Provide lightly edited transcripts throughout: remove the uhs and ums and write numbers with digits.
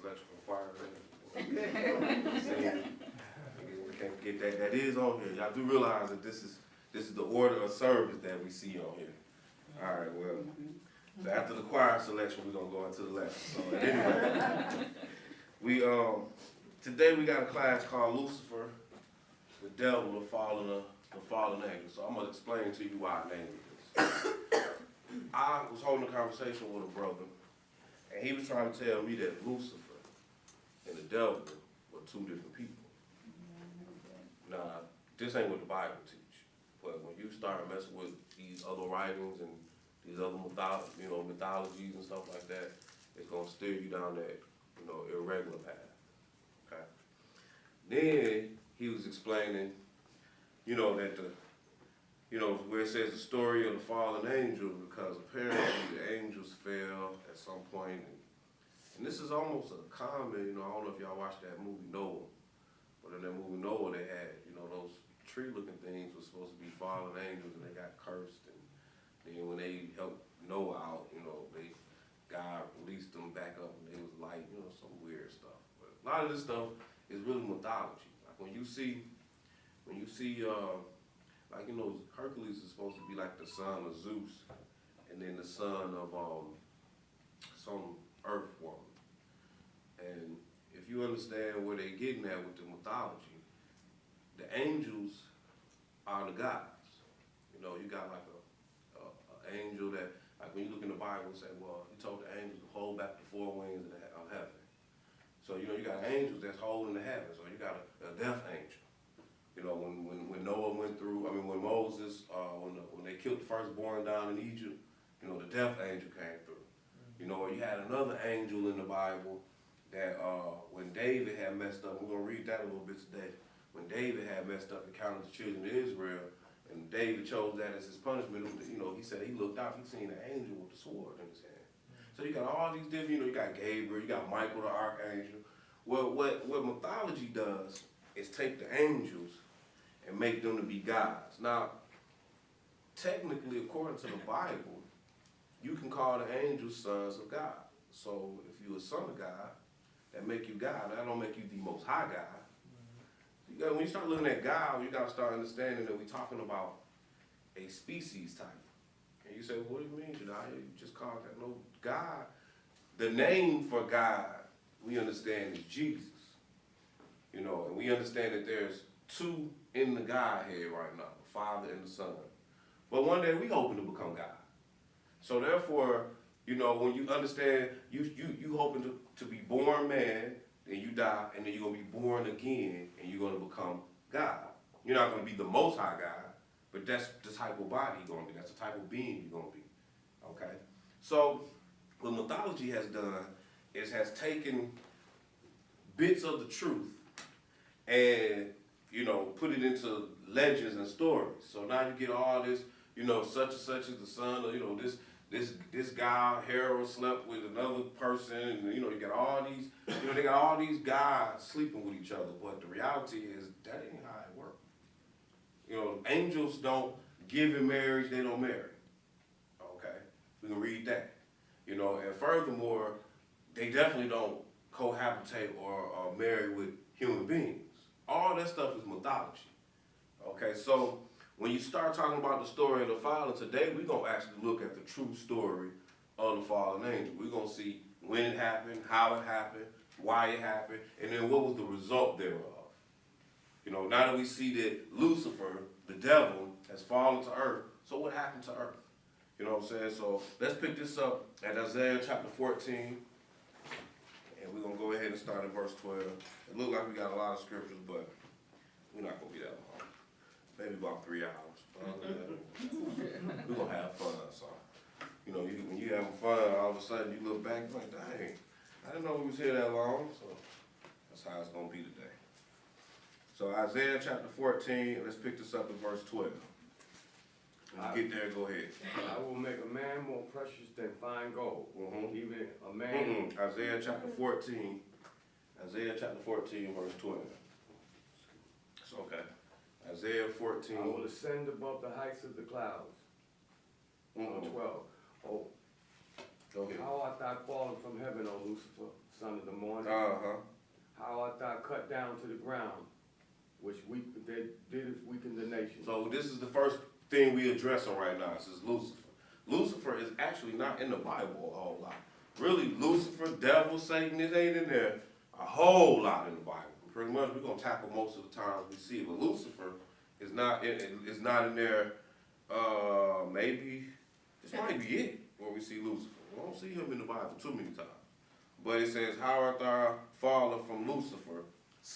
electrical choir. We can't forget that. That is on here. Y'all do realize that this is the order of service that we see on here. All right, well, so after the choir selection, we're gonna go into the lesson. So anyway, we today we got a class called Lucifer, the devil, the fallen angel. So I'm gonna explain to you why I named it this. I was holding a conversation with a brother, and he was trying to tell me that Lucifer and the devil were two different people. Now, this ain't what the Bible teach. But when you start messing with these other writings and these other mythologies and stuff like that, it's gonna steer you down that, irregular path. Okay. Then he was explaining, that where it says the story of the fallen angel, because apparently the angels fell at some point, and this is almost a common, I don't know if y'all watched that movie Noah, but in that movie Noah they had, those tree-looking things were supposed to be fallen angels, and they got cursed, and then when they helped Noah out, God released them back up, and they was light, some weird stuff. But a lot of this stuff is really mythology. Like when you see, Hercules is supposed to be like the son of Zeus, and then the son of some earth woman. And if you understand where they're getting at with the mythology, the angels are the gods. You got like a angel that, like when you look in the Bible and say, well, he told the angels to hold back the four winds of heaven. So, you got angels that's holding the heavens, or you got a death angel. When Noah went through, when Moses, when they killed the firstborn down in Egypt, the death angel came through. Or you had another angel in the Bible that when David had messed up, we're going to read that a little bit today. When David had messed up and counted the children of Israel, and David chose that as his punishment, he said he looked out, he seen an angel with a sword in his hand. So you got all these different, you got Gabriel, you got Michael the archangel. Well, what mythology does is take the angels and make them to be gods. Now, technically, according to the Bible, you can call the angels sons of God. So if you're a son of God, that make you God. That don't make you the most high God. When you start looking at God, you got to start understanding that we're talking about a species type. And you say, well, what do you mean, Jediah? You just called that. No, God, the name for God, we understand is Jesus. And we understand that there's two in the Godhead right now, the Father and the Son. But one day we hoping to become God. So therefore, when you understand, you hoping to be born man, then you die, and then you're going to be born again, and you're going to become God. You're not going to be the Most High God, but that's the type of body you're going to be. That's the type of being you're going to be. Okay? So what mythology has done is has taken bits of the truth and, put it into legends and stories. So now you get all this, such and such is the son of, this guy, Harold, slept with another person, and you got all these, they got all these guys sleeping with each other, but the reality is that ain't how it works. Angels don't give in marriage, they don't marry. Okay? We can read that. And furthermore, they definitely don't cohabitate or marry with human beings. All that stuff is mythology. Okay, so when you start talking about the story of the fallen, today we're going to actually look at the true story of the fallen angel. We're going to see when it happened, how it happened, why it happened, and then what was the result thereof. Now that we see that Lucifer, the devil, has fallen to earth, so what happened to earth? You know what I'm saying? So let's pick this up at Isaiah chapter 14, and we're going to go ahead and start at verse 12. It looks like we got a lot of scriptures, but we're not going to be that long. Maybe about 3 hours. We're going to have fun, so. When you're having fun, all of a sudden you look back and like, dang, I didn't know we was here that long, so that's how it's going to be today. So Isaiah chapter 14, let's pick this up at verse 12. When you get there, go ahead. I will make a man more precious than fine gold. Even a man. Isaiah chapter 14, verse 12. It's okay. Isaiah 14. I will ascend above the heights of the clouds. 12. Oh, go ahead. how art thou fallen from heaven, O Lucifer, son of the morning. How art thou cut down to the ground, which did weaken the nation. So this is the first thing we addressing right now. This is Lucifer. Lucifer is actually not in the Bible a whole lot. Really, Lucifer, devil, Satan, it ain't in there a whole lot in the Bible. Pretty much, we're gonna tackle most of the times we see it. But Lucifer is not in there. Maybe this might be it where we see Lucifer. We don't see him in the Bible too many times. But it says, "How art thou fallen from Lucifer,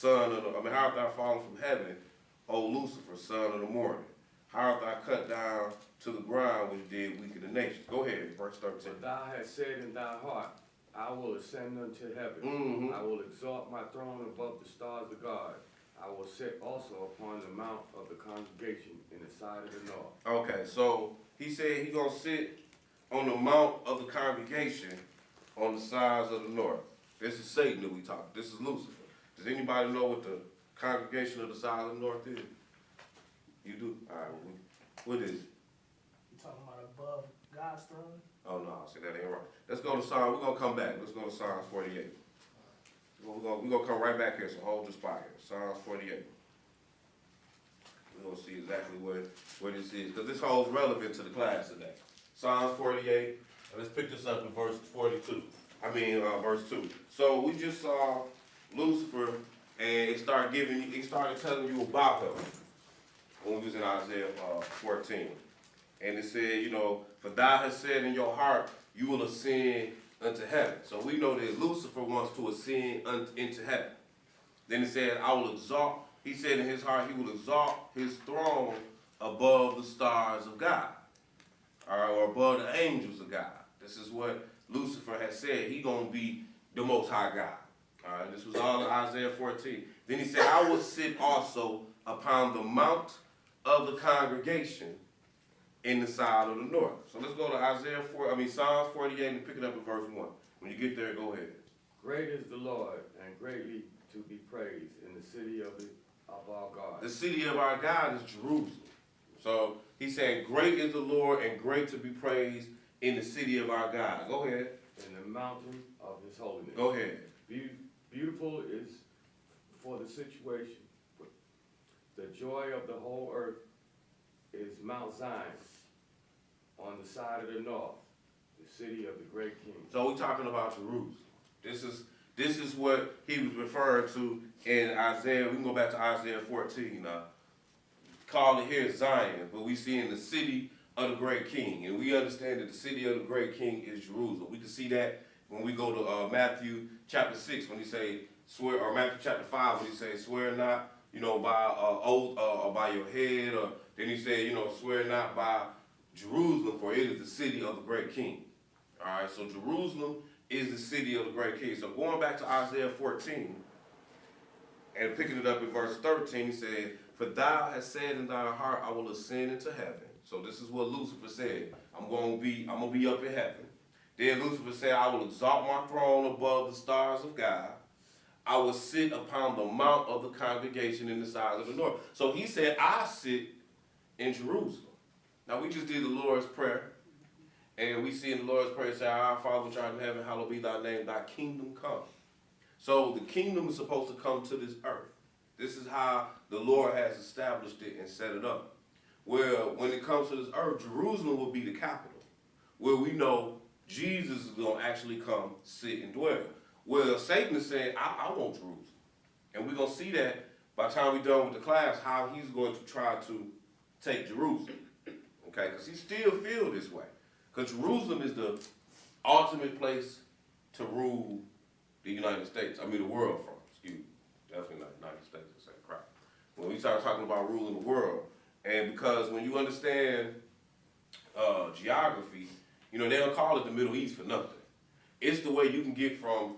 how art thou fallen from heaven, O Lucifer, son of the morning? How art thou cut down to the ground, which did weaken the nations?" Go ahead, verse 13. But thou hast said in thy heart, I will ascend unto heaven. I will exalt my throne above the stars of God. I will sit also upon the mount of the congregation in the side of the north. Okay, so he said he's going to sit on the mount of the congregation on the sides of the north. This is Satan that we talk. This is Lucifer. Does anybody know what the congregation of the side of the north is? You do? All right, what is it? You talking about above God's throne? Oh, no, see, that ain't right. Let's go to Psalm. We're going to come back. Let's go to Psalms 48. We're going to come right back here, so hold the spot here. Psalms 48. We're going to see exactly where this is, because this holds relevant to the class today. Psalms 48, and let's pick this up in verse 42. Verse 2. So we just saw Lucifer, and it started telling you about him when we was in Isaiah 14. And it said, for thou hast said in your heart, you will ascend unto heaven. So we know that Lucifer wants to ascend into heaven. Then it said, he said in his heart, he will exalt his throne above the stars of God. Or above the angels of God. This is what Lucifer has said. He going to be the Most High God. All right, this was all in Isaiah 14. Then he said, I will sit also upon the mount of the congregation in the side of the north. So let's go to Psalms 48 and pick it up in verse 1. When you get there, go ahead. Great is the Lord, and greatly to be praised in the city of our God. The city of our God is Jerusalem. So he said, great is the Lord, and great to be praised in the city of our God. Go ahead. In the mountain of his holiness. Go ahead. Beautiful is for the situation. The joy of the whole earth is Mount Zion on the side of the north, the city of the great king. So we're talking about Jerusalem. This is what he was referring to in Isaiah. We can go back to Isaiah 14 now. Call it here Zion, but we see in the city of the great king. And we understand that the city of the great king is Jerusalem. We can see that when we go to Matthew chapter 6, when he say swear, or Matthew chapter 5, when he say swear not, by oath or by your head, or then he said, swear not by Jerusalem, for it is the city of the great king. All right, so Jerusalem is the city of the great king. So going back to Isaiah 14 and picking it up in verse 13, he said, for thou hast said in thy heart, I will ascend into heaven. So this is what Lucifer said. I'm gonna be up in heaven. Then Lucifer said, I will exalt my throne above the stars of God. I will sit upon the mount of the congregation in the sides of the north. So he said, I sit in Jerusalem. Now we just did the Lord's Prayer. And we see in the Lord's Prayer, say, our Father which art in heaven, hallowed be thy name, thy kingdom come. So the kingdom is supposed to come to this earth. This is how the Lord has established it and set it up. Well, when it comes to this earth, Jerusalem will be the capital, where we know Jesus is going to actually come, sit, and dwell. Well, Satan is saying, I want Jerusalem. And we're going to see that by the time we're done with the class, how he's going to try to take Jerusalem. Okay, because he still feels this way. Because Jerusalem is the ultimate place to rule the the world from. Excuse me. Definitely not the United States, the same crap. When we start talking about ruling the world, and because when you understand geography, they don't call it the Middle East for nothing. It's the way you can get from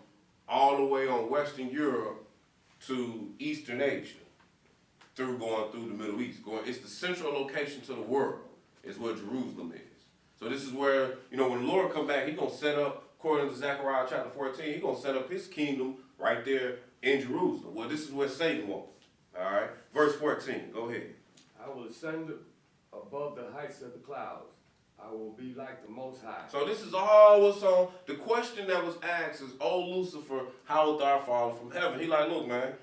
all the way on Western Europe to Eastern Asia, going through the Middle East. It's the central location to the world, is where Jerusalem is. So this is where, when the Lord come back, he's going to set up, according to Zechariah chapter 14, he's going to set up his kingdom right there in Jerusalem. Well, this is where Satan wants. All right? Verse 14, go ahead. I will ascend above the heights of the clouds. I I will be like the Most High. So this is all what's on. The question that was asked is, "Oh Lucifer, how wilt thou fall from heaven?" He like, look, man,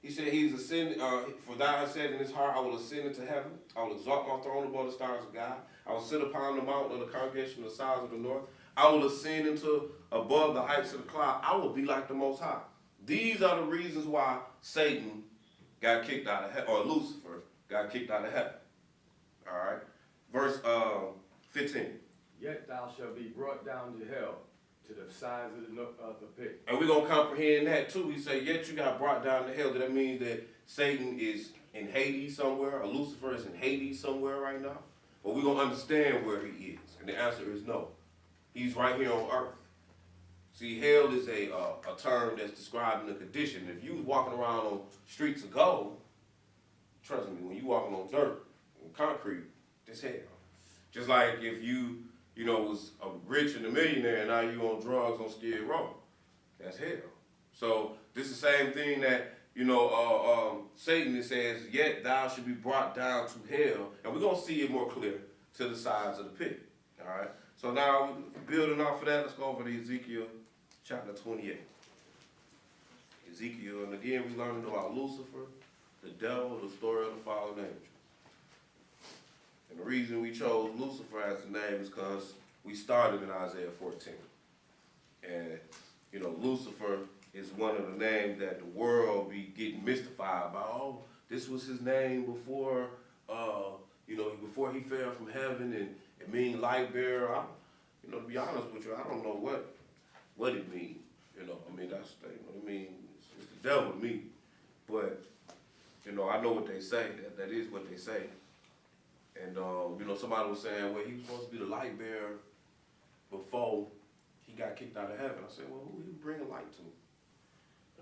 he said he's ascended. For thou hast said in his heart, I will ascend into heaven. I will exalt my throne above the stars of God. I will sit upon the mountain of the congregation of the sides of the north. I will ascend into above the heights of the cloud. I will be like the Most High. These are the reasons why Satan got kicked out of heaven, or Lucifer got kicked out of heaven. All right, verse 15. Yet thou shalt be brought down to hell, to the sides of the pit. And we're going to comprehend that too. He said, yet you got brought down to hell. That means that Satan is in Hades somewhere, or Lucifer is in Hades somewhere right now? But we're going to understand where he is. And the answer is no. He's right here on earth. See, hell is a term that's describing a condition. If you was walking around on streets of gold, trust me, when you walking on dirt, concrete, it's hell. Just like if you was a rich and a millionaire and now you on drugs on Skid Row, that's hell. So this is the same thing that, Satan, it says, yet thou should be brought down to hell. And we're going to see it more clear to the sides of the pit. All right. So now, building off of that, let's go over to Ezekiel chapter 28. Ezekiel, and again, we're learning about Lucifer, the devil, the story of the fallen angel. And the reason we chose Lucifer as the name is because we started in Isaiah 14. And, Lucifer is one of the names that the world be getting mystified about. Oh, this was his name before, before he fell from heaven, and it means light bearer. To be honest with you, I don't know what it means. It means it's the devil to me. But, I know what they say. That is what they say. And, somebody was saying, well, he was supposed to be the light bearer before he got kicked out of heaven. I said, well, who he bringing light to?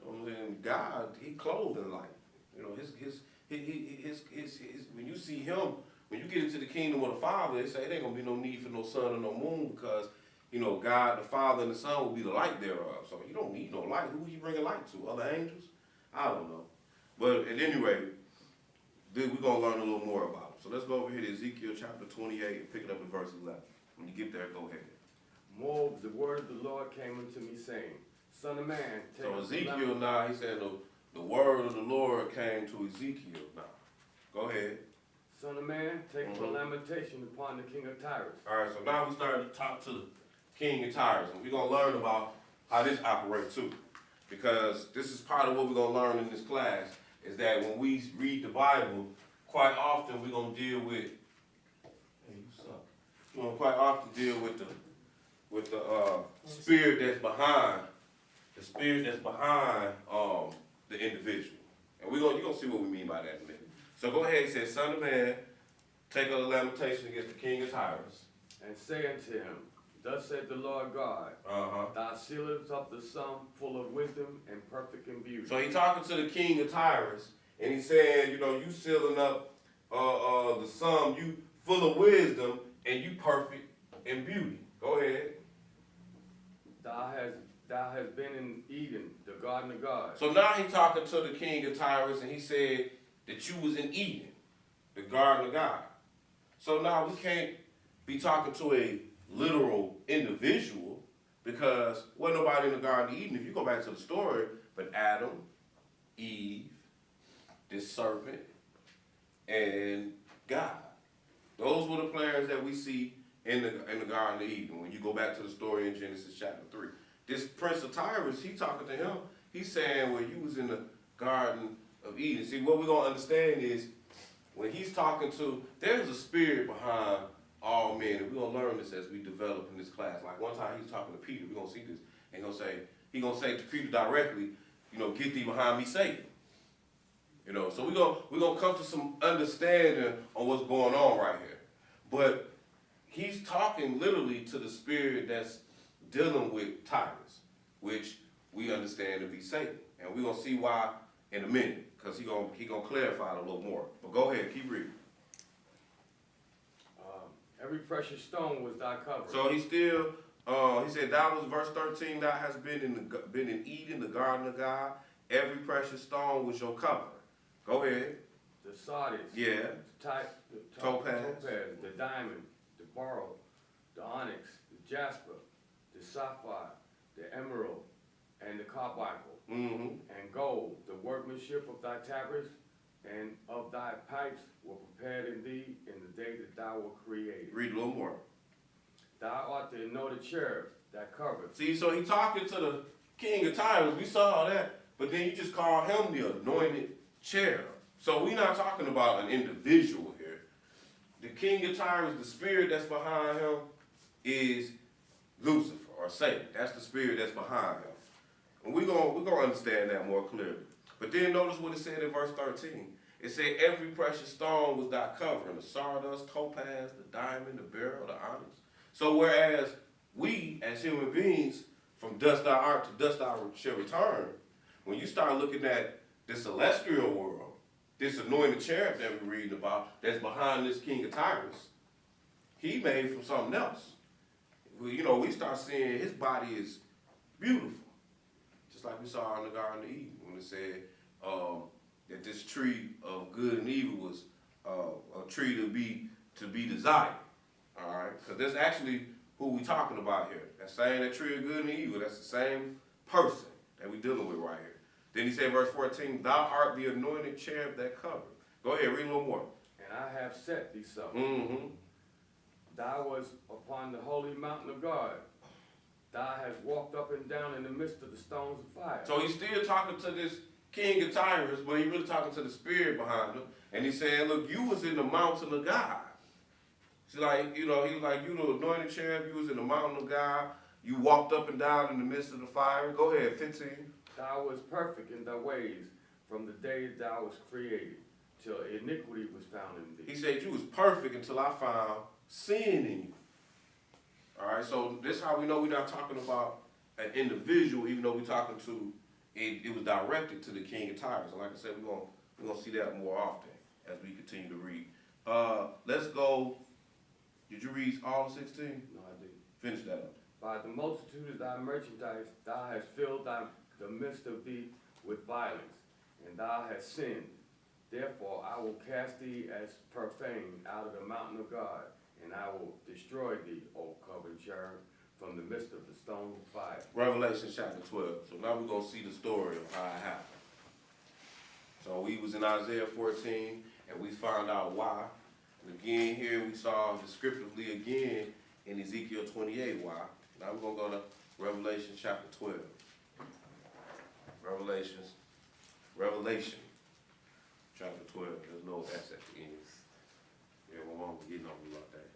And God, he clothed in light. When you see him, when you get into the kingdom of the Father, they say it ain't going to be no need for no sun or no moon because, God, the Father and the Son will be the light thereof. So you don't need no light. Who he bringing light to? Other angels? I don't know. But at any rate, we're going to learn a little more about him. So let's go over here to Ezekiel chapter 28 and pick it up at verse 11. When you get there, go ahead. Moreover, the word of the Lord came unto me, saying, Son of man, take So Ezekiel now, he said the word of the Lord came to Ezekiel now. Go ahead. Son of man, take a lamentation upon the king of Tyrus. All right, so now we starting to talk to the king of Tyrus, and we're going to learn about how this operates too. Because this is part of what we're going to learn in this class, is that when we read the Bible, quite often we're going to deal with, we're going to quite often deal with the spirit that's behind, the individual. And you're going to see what we mean by that in a minute. So go ahead, he says, Son of man, take a lamentation against the king of Tyrus. And say unto him, Thus said the Lord God, Thou sealest up the sum full of wisdom and perfect in beauty. So he's talking to the king of Tyrus, and he's saying, you sealing up the sum, you full of wisdom, and you perfect in beauty. Go ahead. Thou hast been in Eden, the garden of God. So now he's talking to the king of Tyrus, and he said that you was in Eden, the garden of God. So now we can't be talking to a literal individual because wasn't nobody in the Garden of Eden. If you go back to the story, but Adam, Eve, this serpent, and God. Those were the players that we see in the Garden of Eden. When you go back to the story in Genesis chapter 3. This Prince of Tyrus, he talking to him. He's saying, well, you was in the Garden of Eden. See, what we're going to understand is when he's talking to, there's a spirit behind all men, and we're going to learn this as we develop in this class. Like one time he's talking to Peter, we're going to see this, and he's going to say to Peter directly, get thee behind me, Satan. So we're gonna come to some understanding on what's going on right here. But he's talking literally to the spirit that's dealing with Tyrus, which we understand to be Satan. And we're gonna see why in a minute, because he gonna clarify it a little more. But go ahead, keep reading. Every precious stone was thy cover. So he still, he said, thou was verse 13, thou hast been in Eden, the garden of God. Every precious stone was your cover. Go ahead. the sardis, Yeah. the Topaz. the diamond, the beryl, the onyx, the jasper, the sapphire, the emerald, and the carbuncle, Mm-hmm. and gold. The workmanship of thy tabrets and of thy pipes were prepared in thee in the day that thou wert created. Read a little more. Thou art the anointed cherub that covered. See, so he talking to the king of Tyrus. We saw all that. But then you just call him the anointed cherub. So we're not talking about an individual here. The king of Tyrus, the spirit that's behind him, is Lucifer or Satan. That's the spirit that's behind him. And we're gonna understand that more clearly. But then notice what it said in verse 13. It said, every precious stone was thy covering, the sardust, topaz, the diamond, the beryl, the onyx. So whereas we, as human beings, from dust thou art to dust thou shall return, when you start looking at the celestial world, this anointed cherub that we're reading about, that's behind this king of Tyrus, he made from something else. We start seeing his body is beautiful. Just like we saw in the Garden of Eden, when it said that this tree of good and evil was a tree to be desired. All right, because that's actually who we talking about here. That's saying that tree of good and evil. That's the same person that we dealing with right here. Then he said, verse 14, thou art the anointed cherub that covered. Go ahead, read a little more. And I have set thee so. Mm-hmm. Thou was upon the holy mountain of God. Thou hast walked up and down in the midst of the stones of fire. So he's still talking to this king of Tyrus, but he's really talking to the spirit behind him. And he's saying, look, you was in the mountain of God. It's like, he was like, you the anointed cherub, you was in the mountain of God. You walked up and down in the midst of the fire. Go ahead, 15. Thou was perfect in thy ways from the day thou was created, till iniquity was found in thee. He said, you was perfect until I found sin in you. All right, so this is how we know we're not talking about an individual, even though we're talking to, it was directed to the king of Tyrus. And like I said, we're gonna see that more often as we continue to read. Let's go. Did you read all of 16? No, I didn't. Finish that up. By the multitude of thy merchandise, thou hast filled the midst of thee with violence, and thou hast sinned. Therefore I will cast thee as profane out of the mountain of God, and I will destroy thee, O covered cherub, from the midst of the stones of fire. Revelation chapter 12. So now we're going to see the story of how it happened. So we was in Isaiah 14, and we found out why. And again here we saw descriptively again in Ezekiel 28 why. Now we're going to go to Revelation chapter 12. Revelation chapter 12. There's no S at the end. Yeah, my mom was getting on me about that.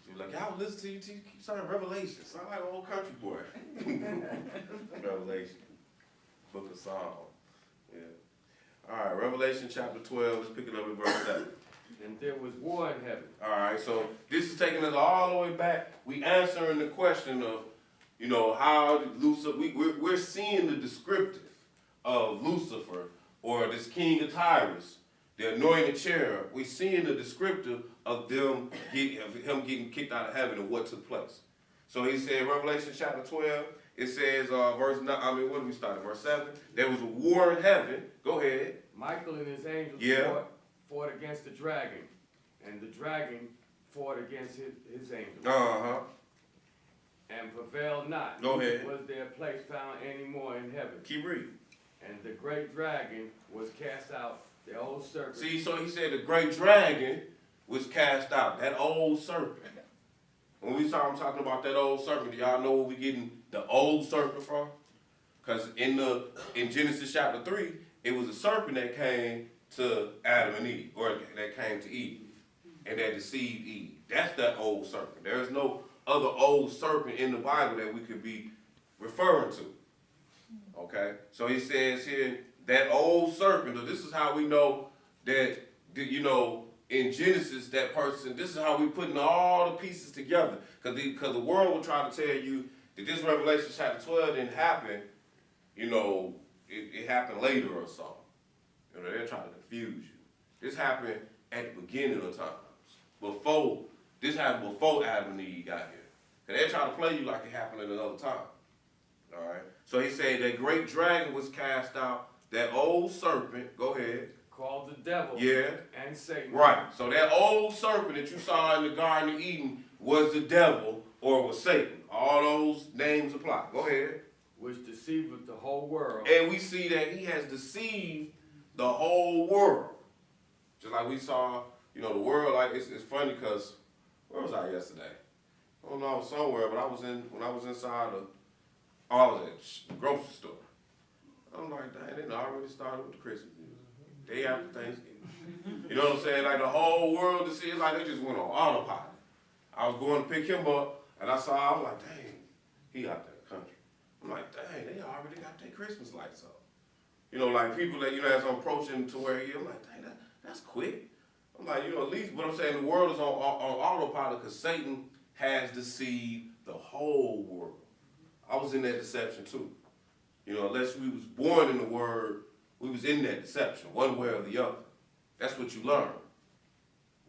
She was like, I was listening to you keep saying Revelation. Sound like an old country boy. Revelation. Book of Psalm. Yeah. All right, Revelation chapter 12. Let's pick it up in verse 7. And there was war in heaven. All right, so this is taking us all the way back. We answering the question of, how Lucifer, we're seeing the descriptive of Lucifer or this king of Tyrus, the anointed cherub. We're seeing the descriptive of him getting kicked out of heaven and what took place. So he said, Revelation chapter 12, it says, verse 9, where do we start at? Verse 7. There was a war in heaven. Go ahead. Michael and his angels fought against the dragon, and the dragon fought against his angels. Uh-huh. And prevailed not. Go ahead. Was their place found any more in heaven. Keep reading. And the great dragon was cast out, the old serpent. See, so he said the great dragon was cast out, that old serpent. When I'm talking about that old serpent, do y'all know where we getting the old serpent from? Because in Genesis chapter 3, it was a serpent that came to Adam and Eve, or that came to Eve, and that deceived Eve. That's that old serpent. There is no other old serpent in the Bible that we could be referring to. Okay? So he says here, that old serpent, this is how we know that, in Genesis, that person, this is how we putting all the pieces together. Because the world will try to tell you that this Revelation chapter 12 didn't happen, it happened later or something. They're trying to confuse you. This happened at the beginning of times. This happened before Adam and Eve got here. Because they're trying to play you like it happened at another time. All right? So he said that great dragon was cast out, that old serpent, go ahead. called the devil Yeah. and Satan. Right. So that old serpent that you saw in the Garden of Eden was the devil or was Satan. All those names apply. Go ahead. Which deceiveth the whole world. And we see that he has deceived the whole world. Just like we saw, the world, like, it's funny because, where was I yesterday? I don't know, I was somewhere, but when I was inside I was at the grocery store. I'm like, dang, they already started with the Christmas music. Day after Thanksgiving. You know what I'm saying? Like the whole world to see it, like they just went on autopilot. I was going to pick him up, and I was like, dang, he out there in the country. I'm like, dang, they already got their Christmas lights up. Like people that, as I'm approaching to where he is, I'm like, dang, that's quick. I'm like, at least, but I'm saying the world is on autopilot because Satan has deceived the whole world. I was in that deception too. Unless we was born in the word, we was in that deception, one way or the other. That's what you learn.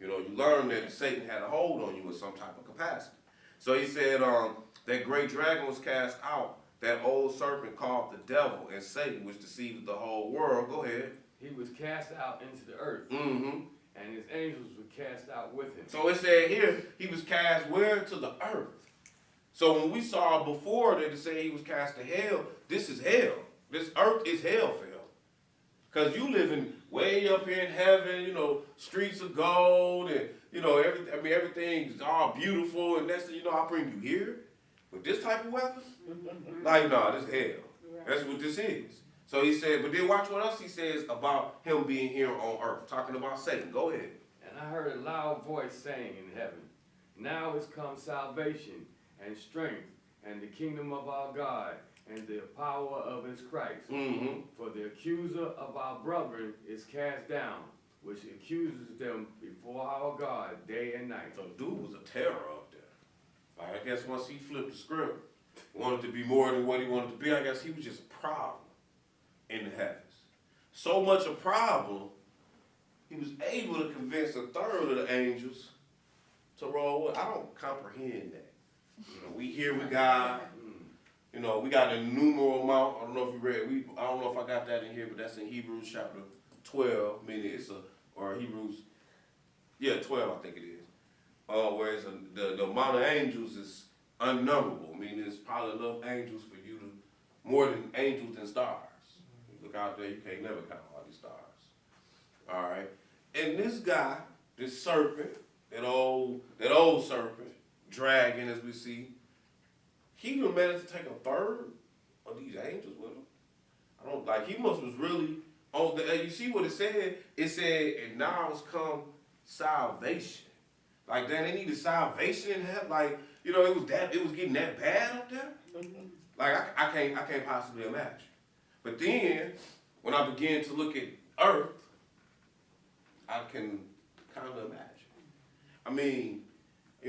You learn that Satan had a hold on you in some type of capacity. So he said that great dragon was cast out, that old serpent called the devil and Satan, which deceived the whole world. Go ahead. He was cast out into the earth. Mm-hmm. And his angels were cast out with him. So it said here, he was cast where? To the earth. So when we saw before that it said he was cast to hell, this is hell. This earth is hell for him. Because you living way up here in heaven, streets of gold and, everything's all beautiful. And that's, I bring you here with this type of weapon? Like, no, this is hell. That's what this is. So he said, but then watch what else he says about him being here on earth. Talking about Satan. Go ahead. And I heard a loud voice saying in heaven, now is come salvation and strength and the kingdom of our God and the power of his Christ. Mm-hmm. For the accuser of our brethren is cast down, which accuses them before our God day and night. So dude was a terror up there. I guess once he flipped the script, wanted to be more than what he wanted to be, I guess he was just a problem in the heavens. So much a problem, he was able to convince a third of the angels to roll with. I don't comprehend that. We here with God. We got a numeral amount. I don't know if you read. I don't know if I got that in here, but that's in Hebrews chapter 12. Meaning or Hebrews, 12 I think it is. Whereas the amount of angels is unnumberable. Meaning there's probably enough angels for you to more than angels than stars. You look out there, you can't never count all these stars. All right, and this guy, this serpent, that old serpent, dragon as we see. He even managed to take a third of these angels with him. He was really on you see what it said? It said, and now has come salvation. Like, then they needed salvation in heaven. It was getting that bad up there. I can't possibly imagine. But then, when I began to look at earth, I can kind of imagine.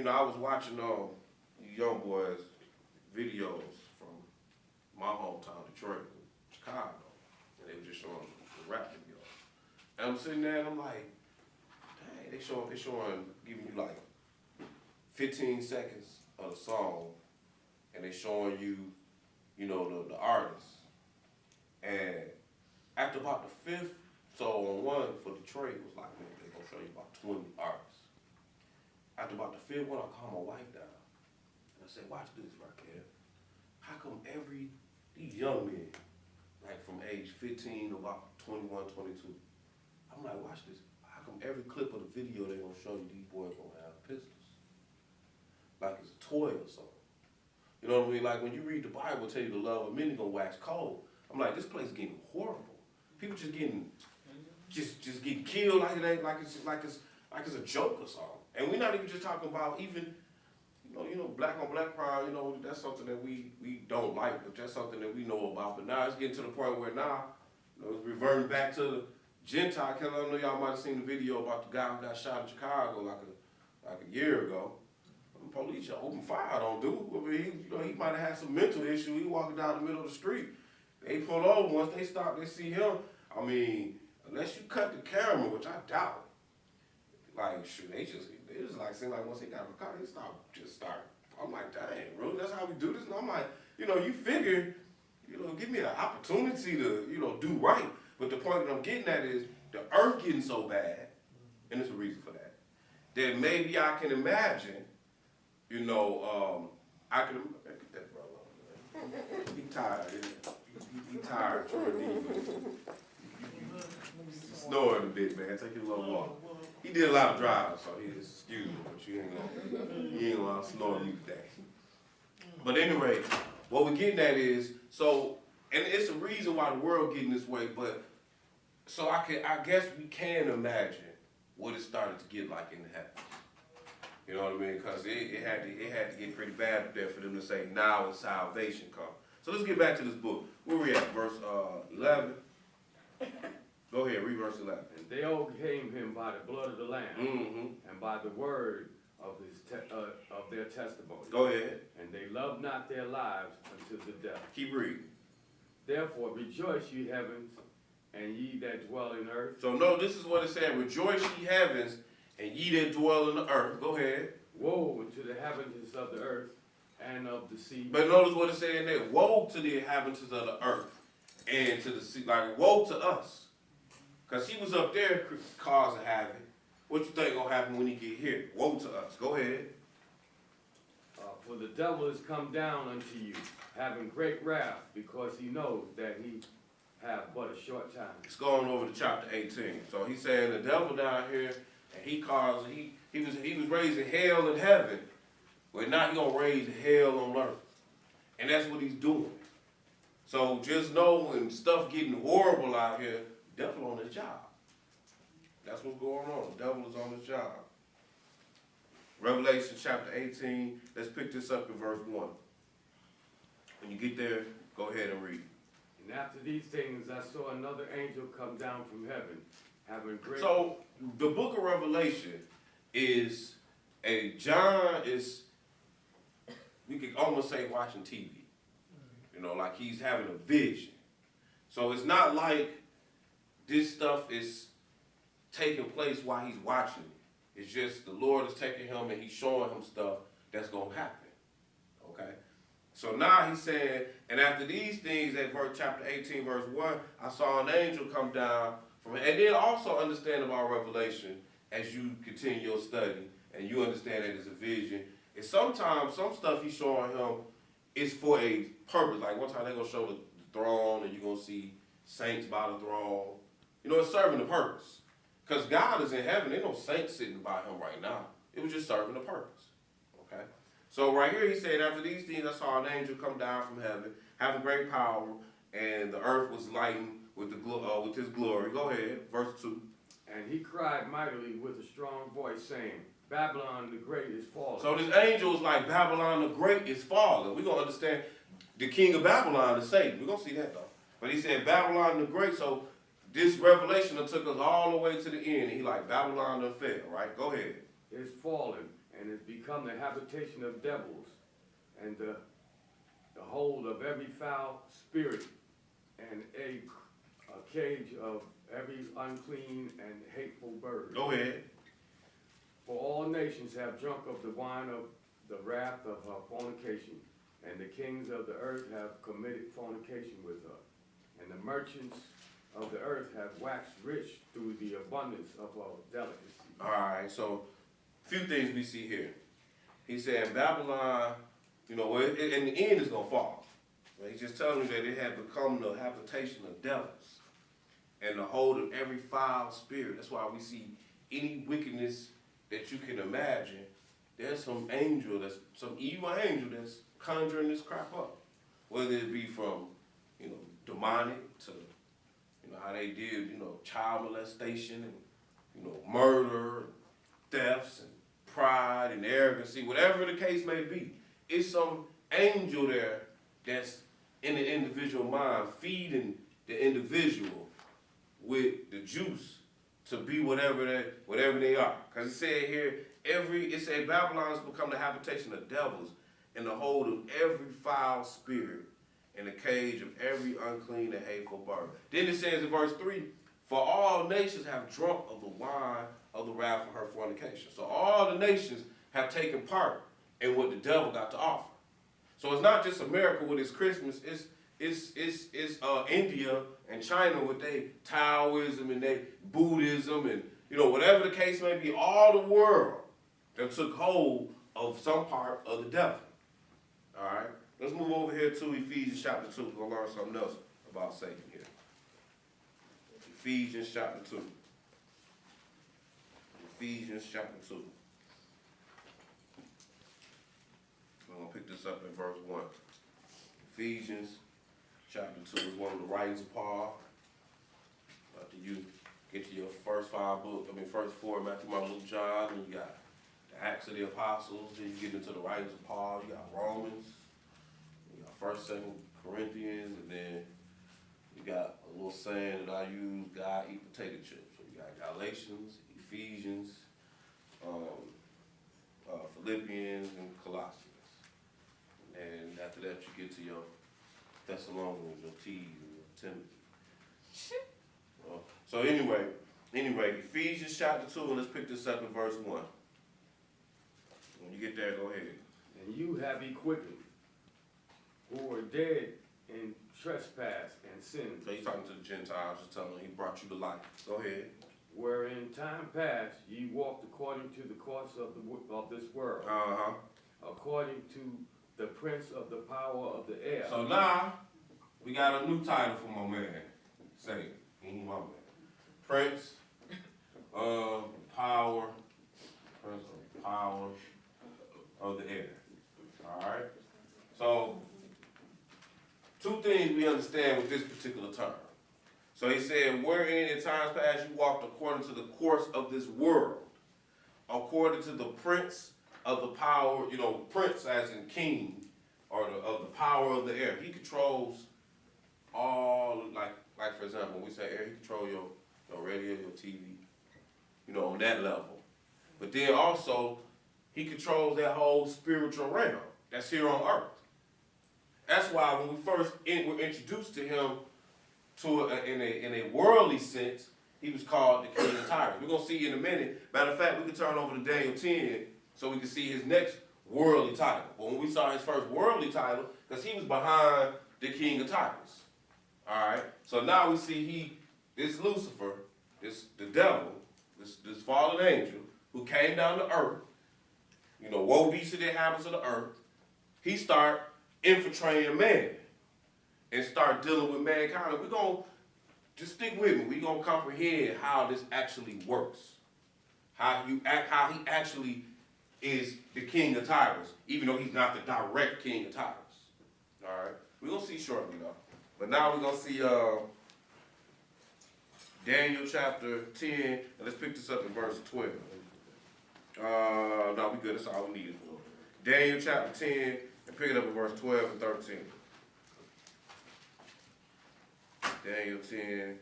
I was watching young boys videos from my hometown, Detroit, Chicago, and they were just showing the rap videos. And I'm sitting there and I'm like, dang, they showing, giving you 15 seconds of the song, and they showing you, the artist. And after about the fifth, so on one for Detroit, it was like, man, they're gonna show you about 20 artists. After about the fifth one, I called my wife down. I said, watch this, Raquel. How come these young men, from age 15 to about 21, 22, I'm like, watch this. How come every clip of the video they're going to show you these boys going to have pistols? Like it's a toy or something. You know what I mean? When you read the Bible, tell you the love of many going to wax cold. I'm like, this place is getting horrible. People just getting killed like it ain't, like it's a joke or something. And we're not even just talking about even, black on black crime, that's something that we don't like, but that's something that we know about. But now it's getting to the point where now, it's reverting back to the Gentile killer. I know y'all might have seen the video about the guy who got shot in Chicago like a year ago. The police opened fire on dude. He might have had some mental issue. He walking down the middle of the street. They pull over. Once they stop, they see him. Unless you cut the camera, which I doubt. They just seem like once they got the car, they start. I'm like, dang, really? That's how we do this? And I'm like, you figure, give me an opportunity to, do right. But the point that I'm getting at is, the earth getting so bad, and there's a reason for that, that maybe I can imagine, I can, get that brother, man. He tired, he tired, He's snoring a bit, man. Take it a little walk. He did a lot of driving, so he's excuse me, but you ain't gonna snore me today. But anyway, what we're getting at is, so, and it's a reason why the world getting this way, but, so I guess we can imagine what it started to get like in the heavens. You know what I mean? Because it had to get pretty bad there for them to say, now is salvation come. So let's get back to this book. Where we at? Verse 11. Go ahead, read verse 11. And they overcame him by the blood of the Lamb, and by the word of of their testimony. Go ahead. And they loved not their lives unto the death. Keep reading. Therefore rejoice, ye heavens, and ye that dwell in earth. So no, this is what it said. Rejoice, ye heavens, and ye that dwell in the earth. Go ahead. Woe unto the inhabitants of the earth and of the sea. But notice what it said in there. Woe to the inhabitants of the earth and to the sea. Like, woe to us. Because he was up there causing havoc. What you think gonna happen when he get here? Woe to us. Go ahead. For the devil is come down unto you, having great wrath, because he knows that he have but a short time. It's going over to chapter 18. So he's saying the devil down here, and he was raising hell in heaven. Well, now he gonna raise hell on earth. And that's what he's doing. So just know when stuff getting horrible out here, the devil on his job. That's what's going on. The devil is on his job. Revelation chapter 18. Let's pick this up in verse 1. When you get there, go ahead and read. And after these things I saw another angel come down from heaven, having great... So, the book of Revelation is we could almost say watching TV. Like he's having a vision. So it's not like this stuff is taking place while he's watching it. It's just the Lord is taking him and he's showing him stuff that's going to happen. Okay? So now he's saying, and after these things, at chapter 18, verse 1, I saw an angel come down from, and then also understand about Revelation as you continue your study and you understand that it's a vision. And sometimes some stuff he's showing him is for a purpose. Like one time they're going to show the throne and you're going to see saints by the throne. It's serving a purpose. Because God is in heaven. There's no saints sitting by him right now. It was just serving a purpose. Okay? So right here he said, after these things I saw an angel come down from heaven, having great power, and the earth was lightened with his glory. Go ahead, verse 2. And he cried mightily with a strong voice, saying, Babylon the Great is fallen. So this angel is like, Babylon the Great is fallen. We're going to understand the king of Babylon is Satan. We're going to see that though. But he said Babylon the Great. So this revelation took us all the way to the end. And he like, Babylon the fell, right? Go ahead. Is fallen and is become the habitation of devils and the hold of every foul spirit and a cage of every unclean and hateful bird. Go ahead. For all nations have drunk of the wine of the wrath of her fornication, and the kings of the earth have committed fornication with her, and the merchants of the earth have waxed rich through the abundance of her delicacy. All right, so a few things we see here. He said Babylon, in the end is going to fall. He's just telling you that it had become the habitation of devils and the hold of every foul spirit. That's why we see any wickedness that you can imagine, there's some evil angel that's conjuring this crap up. Whether it be from, demonic to, how they did, child molestation and, murder, and thefts and pride and arrogancy, whatever the case may be. It's some angel there that's in the individual mind, feeding the individual with the juice to be whatever they are. Because it said here, it said Babylon has become the habitation of devils and the hold of every foul spirit and the cage of every unclean and hateful bird. Then it says in verse 3, for all nations have drunk of the wine of the wrath of her fornication. So all the nations have taken part in what the devil got to offer. So it's not just America with its Christmas, it's it's India and China with their Taoism and their Buddhism and whatever the case may be, all the world that took hold of some part of the devil. All right, let's move over here to Ephesians chapter 2. We're gonna learn something else about Satan here. Ephesians chapter 2. Ephesians chapter 2. I'm gonna pick this up in verse 1. Ephesians chapter 2 is one of the writings of Paul. After you get to your first first four, Matthew, Mark, Luke, John, and you got the Acts of the Apostles, then you get into the writings of Paul, you got Romans, you got 1st, 2nd Corinthians, and then you got a little saying that I use, God eat potato chips. So you got Galatians, Ephesians, Philippians, and Colossians. And after that you get to your Thessalonians, your T's, and your Timothy. So anyway, Ephesians chapter 2, and let's pick this up in verse 1. When you get there, go ahead. And you have he quickened, who were dead in trespass and sin. So he's talking to the Gentiles, just telling them he brought you to life. Go ahead. Where in time past ye walked according to the course of this world, according to the prince of the power of the air. So now, we got a new title for my man. Say, he my man. Prince of power, of the air. Alright? So, two things we understand with this particular term. So he said, wherein in times past you walked according to the course of this world, according to the prince of the power, prince as in king, or of the power of the air. He controls all, like for example, when we say air, he controls your radio, your TV, on that level. But then also, he controls that whole spiritual realm that's here on earth. That's why when we first were introduced to him in a worldly sense, he was called the King of Tyrants. We're going to see in a minute. Matter of fact, we can turn over to Daniel 10 so we can see his next worldly title. But when we saw his first worldly title, because he was behind the King of Tyrants. All right? So now we see this Lucifer, the devil, this fallen angel, who came down to earth, woe be to the inhabitants of the earth. He start infiltrating man and start dealing with mankind. We're going to, just stick with me, we're going to comprehend how this actually works. How he actually is the king of tyrants, even though he's not the direct king of tyrants. All right? We're going to see shortly, though. But now we're going to see Daniel chapter 10, and let's pick this up in verse 12. No, we good. That's all we need it for. Daniel chapter 10, and pick it up in verse 12 and 13. Daniel 10,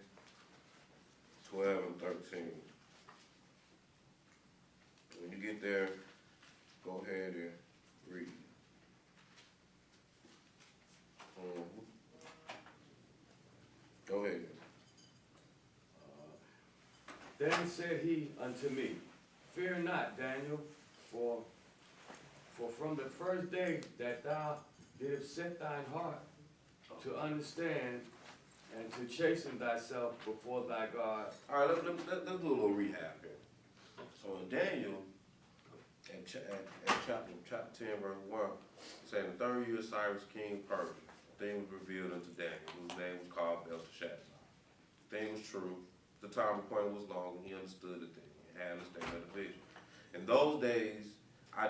12 and 13. When you get there, go ahead and read. Go ahead. Then said he unto me, Fear not, Daniel, for from the first day that thou didst set thine heart to understand and to chasten thyself before thy God. All right, let's do a little rehab here. So in Daniel, at chapter 10, verse 1, saying the third year of Cyrus, king of Persia, the thing was revealed unto Daniel, whose name was called Belteshazzar. The thing was true. The time appointed was long, and he understood the thing, and had understanding of the vision. In those days,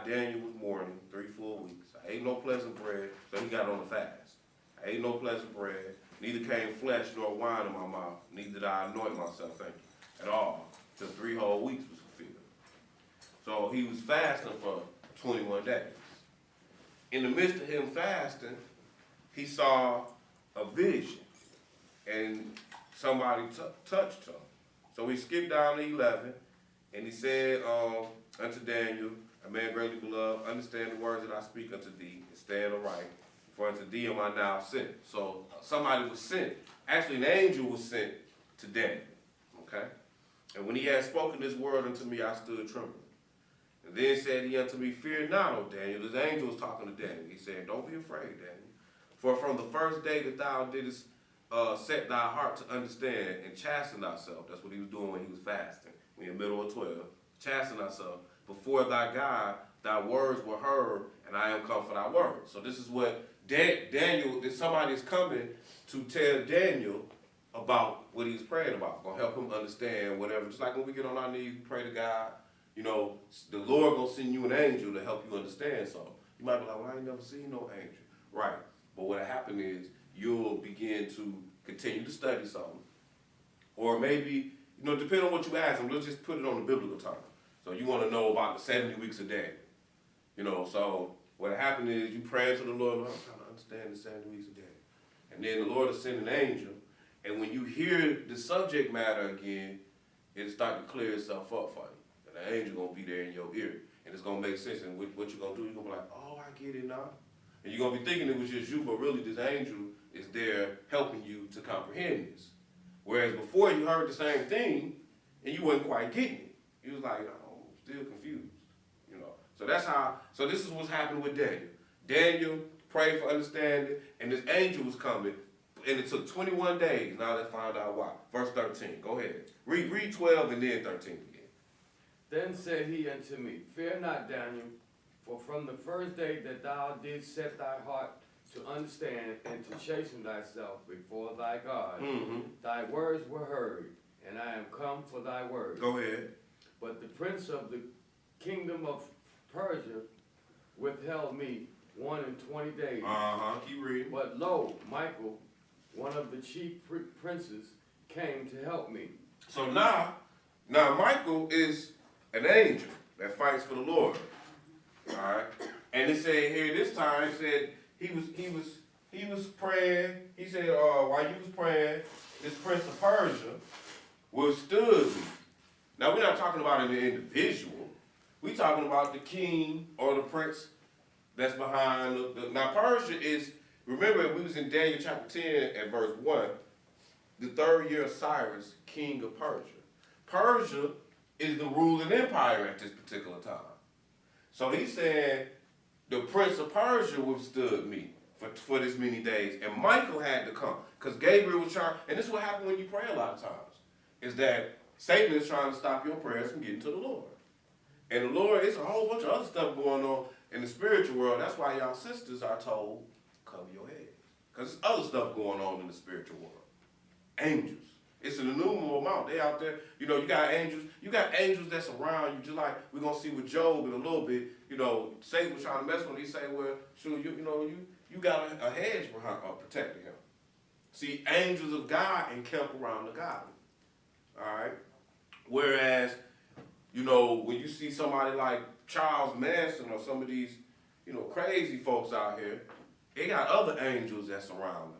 Daniel was mourning 3 full weeks. I ate no pleasant bread, so he got on the fast. I ate no pleasant bread, neither came flesh nor wine in my mouth, neither did I anoint myself, at all, till 3 whole weeks was fulfilled. So he was fasting for 21 days. In the midst of him fasting, he saw a vision, and somebody touched him. So he skipped down to 11, and he said unto Daniel, a man greatly beloved, understand the words that I speak unto thee, and stand aright, for unto thee am I now sent. So somebody was sent. Actually, an angel was sent to Daniel. Okay? And when he had spoken this word unto me, I stood trembling. And then said he unto me, Fear not, O Daniel. This angel was talking to Daniel. He said, Don't be afraid, Daniel. For from the first day that thou didst set thy heart to understand and chasten thyself, that's what he was doing when he was fasting, in the middle of 12, chasten thyself, before thy God, thy words were heard, and I am come for thy words. So this is what Daniel, somebody is coming to tell Daniel about what he's praying about. Gonna help him understand whatever. Just like when we get on our knees, we pray to God. You know, the Lord gonna send you an angel to help you understand something. You might be like, well, I ain't never seen no angel. Right. But what happen is you'll begin to continue to study something. Or maybe, you know, depending on what you ask them, let's just put it on the biblical term. So you want to know about the 70 weeks a day. You know, so what happened is you pray to the Lord, I'm trying to understand the 70 weeks a day. And then the Lord will send an angel. And when you hear the subject matter again, it'll start to clear itself up for you. And the angel going to be there in your ear. And it's going to make sense. And what you're going to do, you're going to be like, oh, I get it now. And you're going to be thinking it was just you, but really this angel is there helping you to comprehend this. Whereas before you heard the same thing, and you wasn't quite getting it. You was like, oh, I'm still confused. You know. So this is what's happening with Daniel. Daniel prayed for understanding, and this angel was coming. And it took 21 days. Now let's find out why. Verse 13. Go ahead. Read 12 and then 13 again. Then said he unto me, Fear not, Daniel, for from the first day that thou didst set thy heart to understand and to chasten thyself before thy God, thy words were heard, and I am come for thy words. Go ahead. But the prince of the kingdom of Persia withheld me 21 days. Keep reading. But lo, Michael, one of the chief princes, came to help me. So now Michael is an angel that fights for the Lord. All right, and it said here this time, it said he was praying. He said, while you was praying, this prince of Persia withstood me. Now we're not talking about an individual. We're talking about the king or the prince that's behind now Persia is. Remember, we was in Daniel chapter 10 at verse 1, the 3rd year of Cyrus, king of Persia. Persia is the ruling empire at this particular time. So he said, the prince of Persia withstood me for this many days, and Michael had to come, because Gabriel was trying, and this is what happens when you pray a lot of times, is that Satan is trying to stop your prayers from getting to the Lord. And the Lord, it's a whole bunch of other stuff going on in the spiritual world. That's why y'all sisters are told, cover your heads. Because there's other stuff going on in the spiritual world. Angels. It's an innumerable amount. They out there, you know, you got angels that's around you, just like we're going to see with Job in a little bit. You know, Satan was trying to mess with him. He said, well, sure, you got a hedge behind, protecting him. See, angels of God encamp around the godly. All right? Whereas, you know, when you see somebody like Charles Manson or some of these, you know, crazy folks out here, they got other angels that's around them.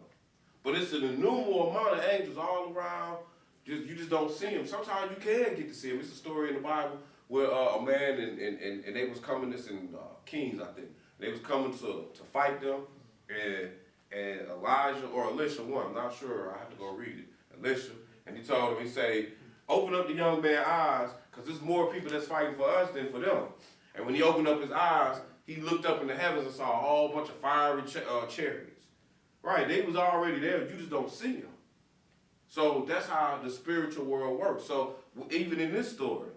But it's an innumerable amount of angels all around. You just don't see them. Sometimes you can get to see them. It's a story in the Bible where a man and they was coming, this in Kings, I think. They was coming to fight them. And Elijah or Elisha, one, I'm not sure. I have to go read it. Elisha. And he told him, he said, open up the young man's eyes, because there's more people that's fighting for us than for them. And when he opened up his eyes, he looked up in the heavens and saw a whole bunch of fiery chariots. Right, they was already there. You just don't see them. So that's how the spiritual world works. So even in this story,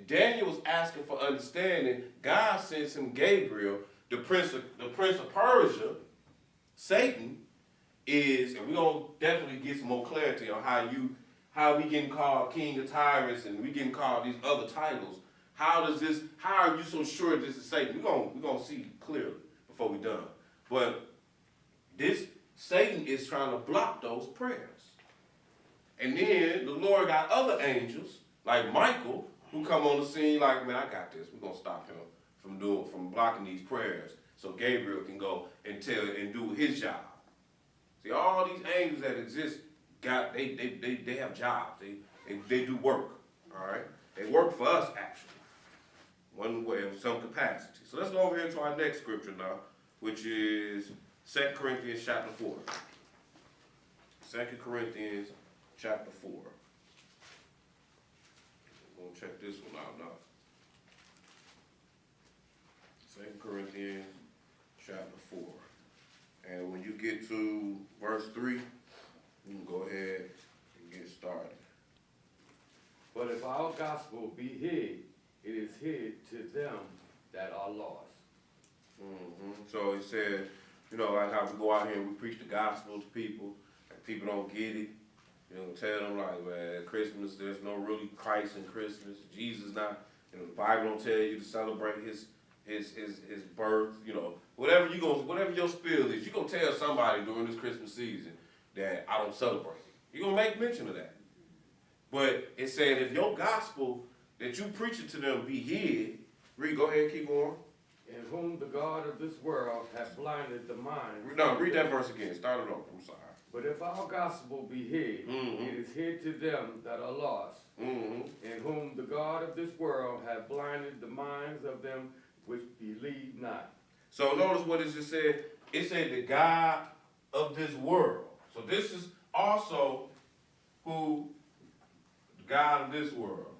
Daniel was asking for understanding. God sends him Gabriel, the prince of Persia. Satan is, and we're gonna definitely get some more clarity on how we getting called king of tyrants and we getting called these other titles. How are you so sure this is Satan? We're gonna see clearly before we're done. But this Satan is trying to block those prayers. And then the Lord got other angels, like Michael, who come on the scene like, man, I got this. We're gonna stop him from blocking these prayers so Gabriel can go and do his job. See, all these angels that exist, they have jobs. They do work. All right? They work for us actually. One way, in some capacity. So let's go over here to our next scripture now, which is 2 Corinthians chapter 4. 2 Corinthians chapter 4. We're going to check this one out now. 2 Corinthians chapter 4. And when you get to verse 3, you can go ahead and get started. But if our gospel be hid, it is hid to them that are lost. So it said, you know, like how we go out here and we preach the gospel to people, and people don't get it. You know, tell them like, man, Christmas, there's no really Christ in Christmas. Jesus not, you know, the Bible don't tell you to celebrate his birth. You know, whatever your spiel is, you gonna tell somebody during this Christmas season that I don't celebrate it. You're gonna make mention of that. But it said if your gospel that you preaching to them be hid, go ahead, keep going. In whom the God of this world hath blinded the mind. No, read that verse again. Start it over. I'm sorry. But if our gospel be hid, it is hid to them that are lost, in whom the God of this world hath blinded the minds of them which believe not. So notice what it just said. It said the God of this world. So this is also who the God of this world.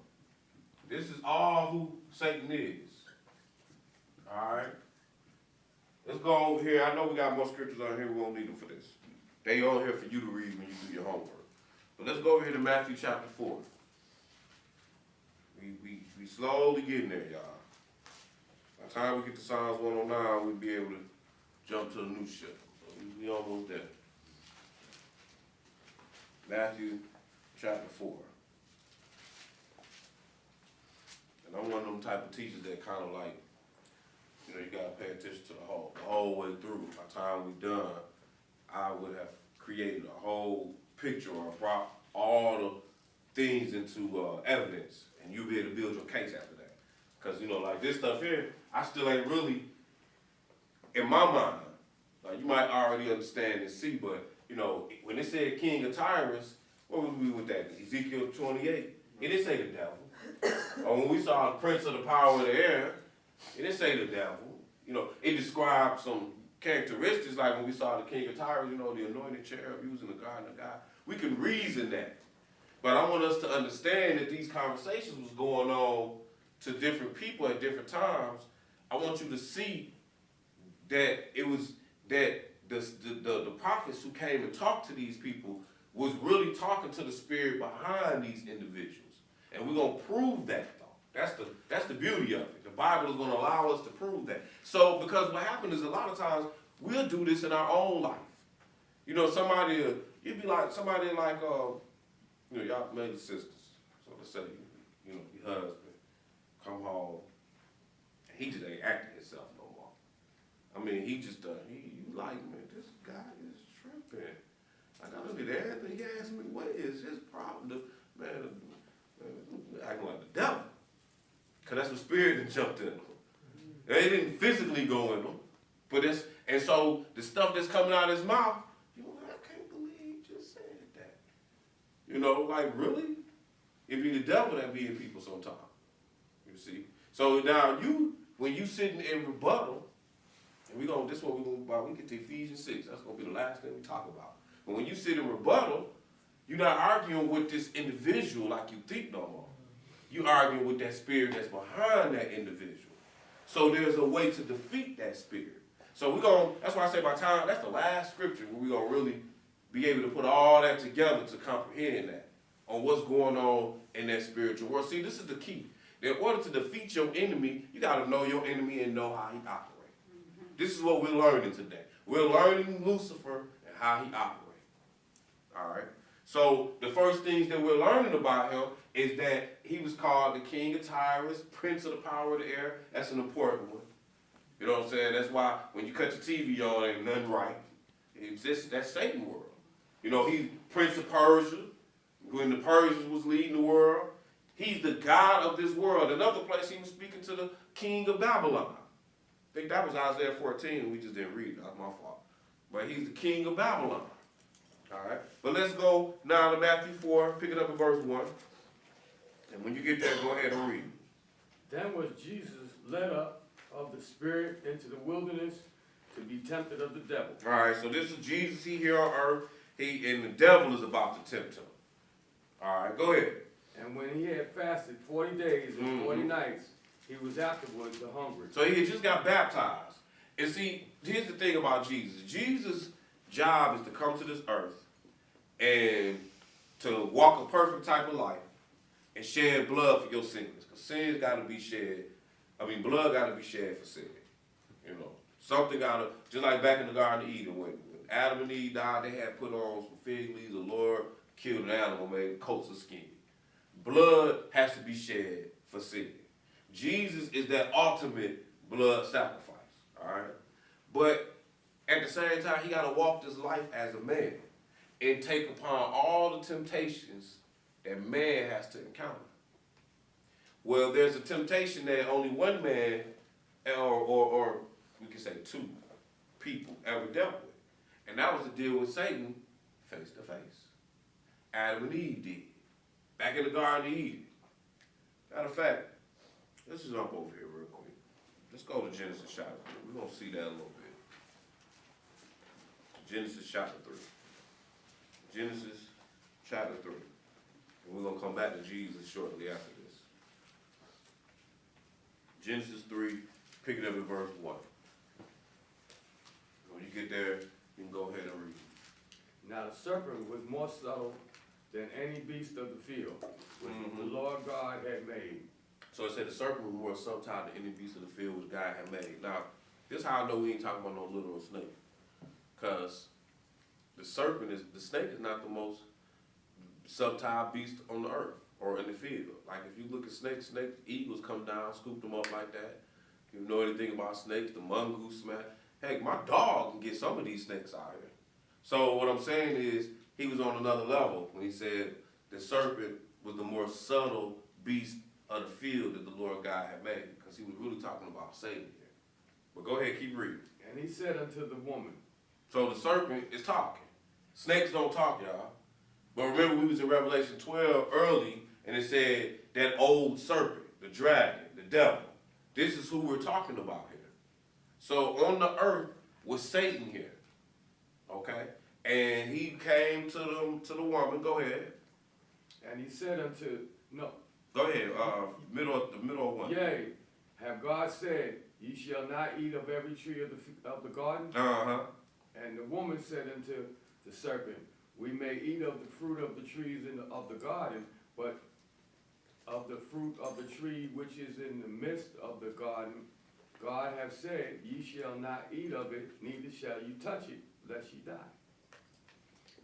This is all who Satan is. All right. Let's go over here. I know we got more scriptures on here. We won't need them for this. They on here for you to read when you do your homework. But let's go over here to Matthew chapter 4. We slowly getting there, y'all. By the time we get to Psalms 109, we'll be able to jump to a new ship. So we almost there. Matthew chapter 4. And I'm one of them type of teachers that kind of like, you know, you gotta pay attention to the whole way through. By the time we're done, I would have created a whole picture or brought all the things into evidence, and you'll be able to build your case after that. Because, you know, like this stuff here, I still ain't really, in my mind, like you might already understand and see, but, you know, when it said King of Tyrants, what was we with that? Ezekiel 28, it didn't say the devil. Or when we saw the Prince of the Power of the Air, it didn't say the devil. You know, it described some characteristics, like when we saw the King of Tyrants, you know, the anointed cherub using the garden of God. We can reason that. But I want us to understand that these conversations was going on to different people at different times. I want you to see that it was that the prophets who came and talked to these people was really talking to the spirit behind these individuals. And we're going to prove that, though. That's the beauty of it. The Bible is going to allow us to prove that. So, because what happened is a lot of times we'll do this in our own life. You know, you'd be like, somebody like, you know, y'all married sisters. So let's say, you know, your husband come home, and he just ain't acting himself no more. I mean, he just, you like, man, this guy is tripping. Like, I look at everything he asked me, what is his problem? Man, acting like the devil. Because that's the spirit that jumped in them. They didn't physically go in them. But and so the stuff that's coming out of his mouth, you're like, I can't believe he just said that. You know, like, really? It be the devil that be in people sometimes. You see? So now when you sitting in rebuttal, and this is what we're going to about. We get to Ephesians 6. That's going to be the last thing we talk about. But when you sit in rebuttal, you're not arguing with this individual like you think no more. You're arguing with that spirit that's behind that individual. So there's a way to defeat that spirit. So that's why I say by time, that's the last scripture where we're going to really be able to put all that together to comprehend that, on what's going on in that spiritual world. See, this is the key. In order to defeat your enemy, you got to know your enemy and know how he operates. This is what we're learning today. We're learning Lucifer and how he operates. All right? So the first things that we're learning about him is that he was called the King of Tyrants, Prince of the Power of the Air. That's an important one. You know what I'm saying? That's why when you cut your TV on, ain't nothing right. That's Satan world. You know, he's Prince of Persia. When the Persians was leading the world, he's the God of this world. Another place he was speaking to the king of Babylon. I think that was Isaiah 14. We just didn't read it. That's my fault. But he's the king of Babylon. All right. But let's go now to Matthew 4. Pick it up in verse 1. And when you get there, go ahead and read. Then was Jesus led up of the Spirit into the wilderness to be tempted of the devil. All right. So this is Jesus. He here on earth. And the devil is about to tempt him. All right. Go ahead. And when he had fasted 40 days and 40 nights, he was afterwards hungry. So he had just got baptized. And see, here's the thing about Jesus. Jesus' job is to come to this earth and to walk a perfect type of life and shed blood for your sins. Because sins got to be shed. Blood got to be shed for sin. You know, something got to, just like back in the Garden of Eden, when Adam and Eve died, they had put on some fig leaves. The Lord killed an animal, made coats of skin. Blood has to be shed for sin. Jesus is that ultimate blood sacrifice. All right, but at the same time, he got to walk this life as a man and take upon all the temptations that man has to encounter. Well, there's a temptation that only one man, or we can say two people, ever dealt with, and that was to deal with Satan face to face. Adam and Eve did back in the Garden of Eden. Matter of fact, let's just jump over here real quick. Let's go to Genesis chapter 3. We're going to see that a little bit. Genesis chapter 3. Genesis chapter 3. And we're going to come back to Jesus shortly after this. Genesis 3, pick it up at verse 1. When you get there, you can go ahead and read. Now the serpent was more subtle than any beast of the field, which the Lord God had made. So it said the serpent was more subtle than any beast of the field which God had made. Now, this is how I know we ain't talking about no literal snake. Because the snake is not the most subtle beast on the earth or in the field. Like if you look at snakes, eagles come down, scoop them up like that. If you know anything about snakes, the mongoose smack. Heck, my dog can get some of these snakes out here. So what I'm saying is, he was on another level when he said the serpent was the more subtle beast of the field that the Lord God had made, because he was really talking about Satan here. But go ahead, keep reading. And he said unto the woman. So the serpent is talking. Snakes don't talk, y'all. But remember, we was in Revelation 12 early, and it said that old serpent, the dragon, the devil. This is who we're talking about here. So on the earth was Satan here. Okay? And he came to the woman. Go ahead. And he said unto, no. Go ahead. The middle one. Yea, have God said, ye shall not eat of every tree of the garden? Uh-huh. And the woman said unto the serpent, we may eat of the fruit of the trees of the garden, but of the fruit of the tree which is in the midst of the garden, God hath said, ye shall not eat of it, neither shall you touch it, lest ye die.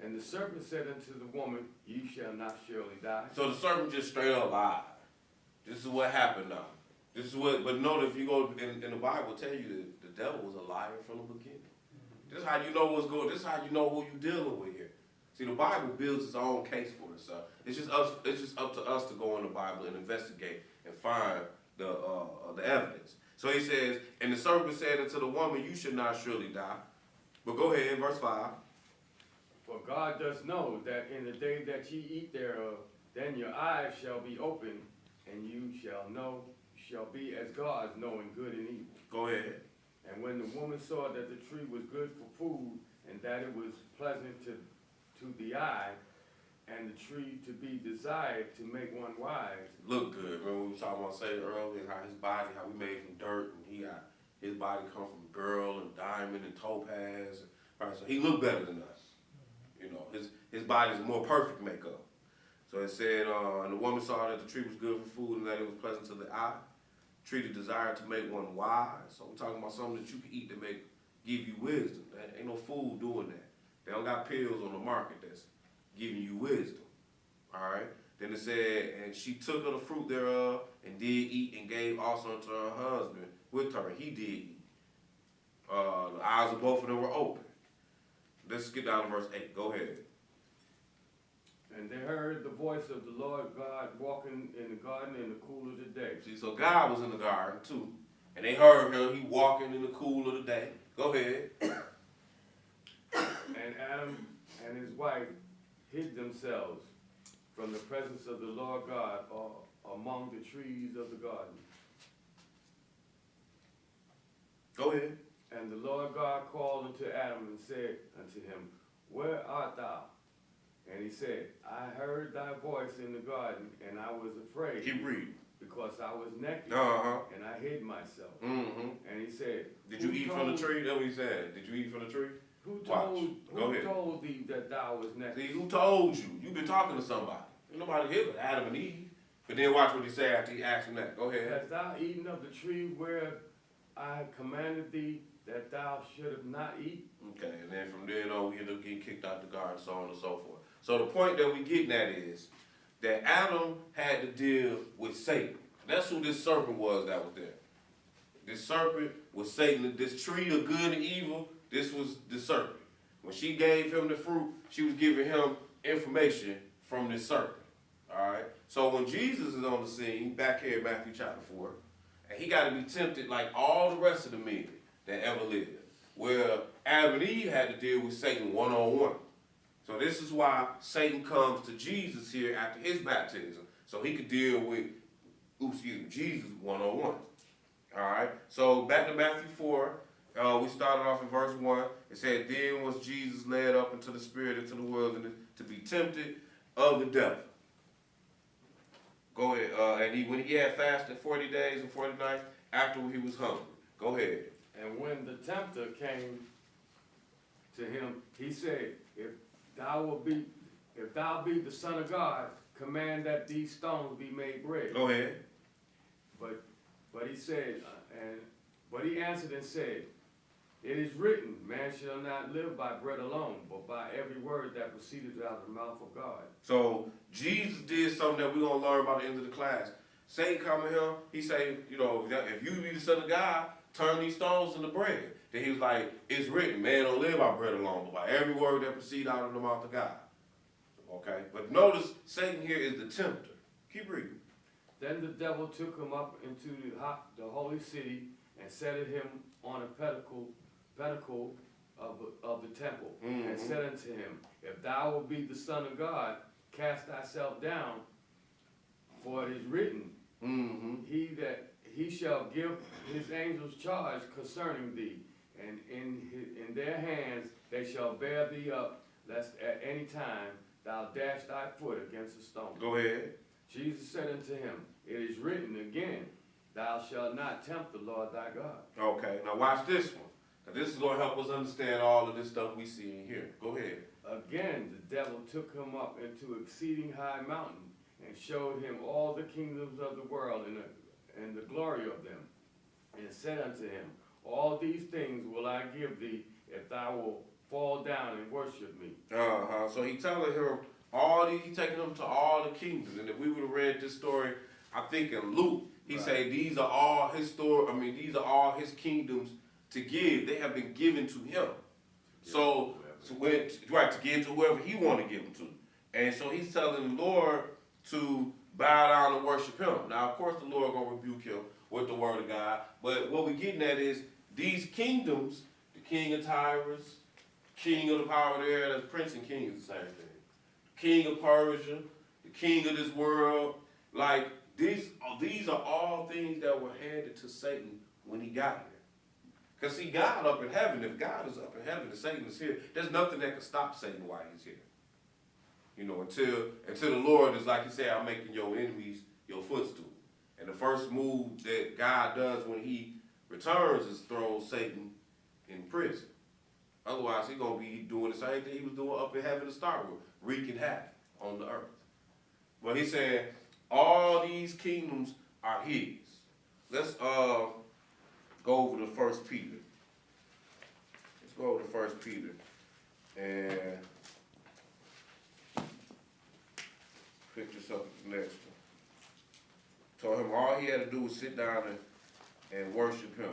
And the serpent said unto the woman, ye shall not surely die. So the serpent just straight up lied. This is what happened now. This is what, but note if you go in the Bible, tell you that the devil was a liar from the beginning. This is how you know what's going. This is how you know who you're dealing with here. See, the Bible builds its own case for itself. It's just up to us to go in the Bible and investigate and find the evidence. So he says, and the serpent said unto the woman, you should not surely die. But go ahead, verse 5. For God does know that in the day that ye eat thereof, then your eyes shall be opened, and you shall be as gods, knowing good and evil. Go ahead. And when the woman saw that the tree was good for food, and that it was pleasant to the eye, and the tree to be desired to make one wise. Look good. Remember we were talking about Satan earlier, how his body, how we made from dirt, and his body come from beryl and diamond and topaz. Right, so he looked better than us. You know, his body is a more perfect makeup. So it said, and the woman saw that the tree was good for food and that it was pleasant to the eye. Tree to desire to make one wise. So we're talking about something that you can eat to give you wisdom. That ain't no food doing that. They don't got pills on the market that's giving you wisdom. All right. Then it said, and she took of the fruit thereof and did eat and gave also unto her husband with her. He did eat. The eyes of both of them were open. Let's get down to verse 8. Go ahead. And they heard the voice of the Lord God walking in the garden in the cool of the day. See, so God was in the garden too. And they heard him, he walking in the cool of the day. Go ahead. And Adam and his wife hid themselves from the presence of the Lord God among the trees of the garden. Go ahead. And the Lord God called unto Adam and said unto him, where art thou? And he said, I heard thy voice in the garden, and I was afraid. Keep reading. because I was naked Uh-huh. and I hid myself. Mm-hmm. And he said, Did you "Who eat from the told- tree? That's what he said. Did you eat from the tree? Who Watch. told, Go who ahead. told thee that thou was naked?" See, who told you? You've been talking to somebody. Ain't nobody here but Adam and Eve. But then watch what he said after he asked him that. Go ahead. Hast thou eaten of the tree where I have commanded thee that thou shouldst not eat? Okay, and then from then on, we end up getting kicked out the garden, so on and so forth. So the point that we getting at is that Adam had to deal with Satan. That's who this serpent was that was there. This serpent was Satan. This tree of good and evil, this was the serpent. When she gave him the fruit, she was giving him information from this serpent. All right? So when Jesus is on the scene, back here in Matthew chapter 4, and he got to be tempted like all the rest of the men that ever lived, where Adam and Eve had to deal with Satan one-on-one. So this is why Satan comes to Jesus here after his baptism, so he could deal with, Jesus one-on-one. All right? So back to Matthew 4, we started off in verse 1. It said, "Then was Jesus led up into the spirit into the wilderness to be tempted of the devil." Go ahead. And when he had fasted 40 days and 40 nights, after he was hungry. Go ahead. And when the tempter came to him, he said, if thou be the Son of God, command that these stones be made bread. Go ahead. But he said, but he answered and said, it is written, man shall not live by bread alone, but by every word that proceeded out of the mouth of God. So Jesus did something that we're going to learn about the end of the class. Satan come to him, he say, if you be the Son of God, turn these stones into bread. Then he was like, it's written, man don't live by bread alone, but by every word that proceeds out of the mouth of God. Okay? But notice, Satan here is the tempter. Keep reading. Then the devil took him up into the holy city and set him on a pinnacle of the temple, and said unto him, if thou wilt be the Son of God, cast thyself down, for it is written, he shall give his angels charge concerning thee, and in their hands they shall bear thee up, lest at any time thou dash thy foot against a stone. Go ahead. Jesus said unto him, it is written again, thou shalt not tempt the Lord thy God. Okay, now watch this one. Now this is going to help us understand all of this stuff we see in here. Go ahead. Again, the devil took him up into exceeding high mountain, and showed him all the kingdoms of the world and the glory of them, and said unto him, all these things will I give thee, if thou wilt fall down and worship me. So he telling him he taking him to all the kingdoms. And if we would have read this story, I think in Luke, he say these are all his these are all his kingdoms to give. They have been given to him. To give to whoever he want to give them to. And so he's telling the Lord to bow down and worship him. Now, of course, the Lord going to rebuke him with the word of God. But what we're getting at is these kingdoms, the king of Tyrus, king of the power of the air, that's prince and king is the same thing. King of Persia, the king of this world, like these are all things that were handed to Satan when he got here. Because see, God up in heaven, if God is up in heaven and Satan is here, there's nothing that can stop Satan while he's here. Until the Lord is like he said, I'm making your enemies your footstool. And the first move that God does when he returns is throw Satan in prison. Otherwise, he's going to be doing the same thing he was doing up in heaven to start with, wreaking havoc on the earth. But he said, all these kingdoms are his. Let's go over to 1 Peter. Let's go over to 1 Peter and pick this up at the next one. Told him all he had to do was sit down and worship him.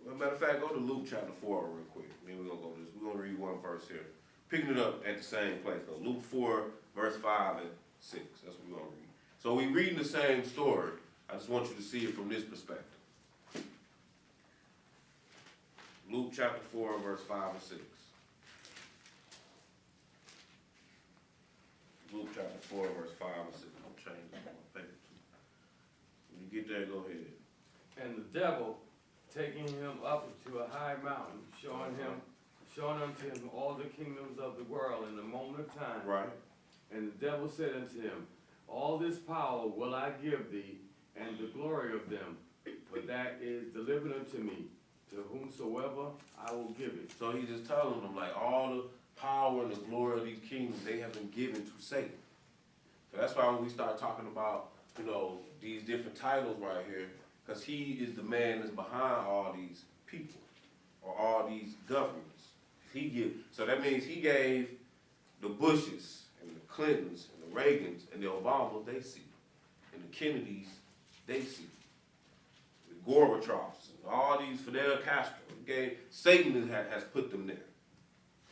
Well, matter of fact, go to Luke chapter 4 real quick. Then we're going to go to this. We're going to read one verse here. Picking it up at the same place, though. Luke 4, verse 5 and 6. That's what we're going to read. So we're reading the same story. I just want you to see it from this perspective. Luke chapter 4, verse 5 and 6. Luke chapter 4, verse 5 and 6. I'm changing my paper too. get there, go ahead. And the devil, taking him up to a high mountain, showing unto him all the kingdoms of the world in a moment of time. Right. And the devil said unto him, all this power will I give thee, and the glory of them, for that is delivered unto me, to whomsoever I will give it. So he's just telling them, like, all the power and the glory of these kingdoms, they have been given to Satan. So that's why when we start talking about, you know, these different titles right here, because he is the man that's behind all these people, or all these governments. So that means he gave the Bushes, and the Clintons, and the Reagans, and the Obamas, they see. And the Kennedys, they see. The Gorbachevs, and all these Fidel Castro. Satan has put them there.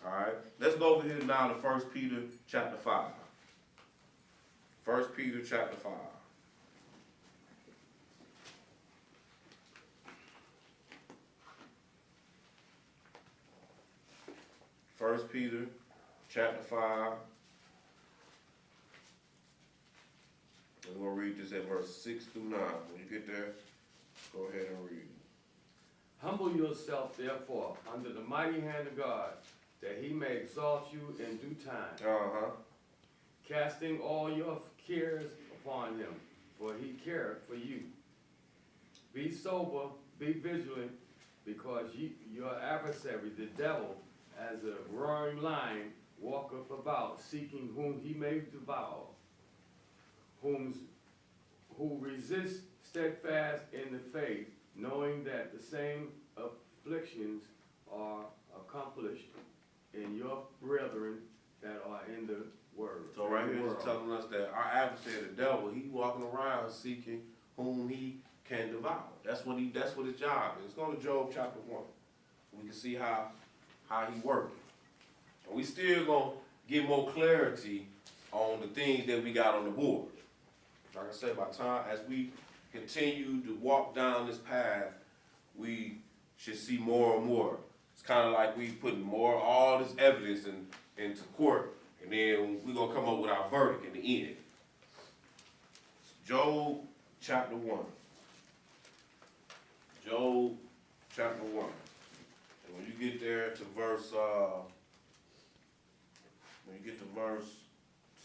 All right? Let's go over here now to 1 Peter chapter 5. 1 Peter chapter 5. First Peter chapter 5. And we'll read this at verse 6 through 9. When you get there, go ahead and read. Humble yourself, therefore, under the mighty hand of God, that he may exalt you in due time. Casting all your cares upon him, for he careth for you. Be sober, be vigilant, because your adversary, the devil, as a roaring lion, walketh about, seeking whom he may devour. Who resist steadfast in the faith, knowing that the same afflictions are accomplished in your brethren that are in the word. So right here is telling us that our adversary, the devil, he walking around seeking whom he can devour. That's what his job is. Let's go to Job chapter 1. We can see how he working. And we still gonna get more clarity on the things that we got on the board. Like I said, by time as we continue to walk down this path, we should see more and more. It's kind of like we putting all this evidence into court, and then we're gonna come up with our verdict in the end. Job chapter 1. Job chapter 1. And when you get there to verse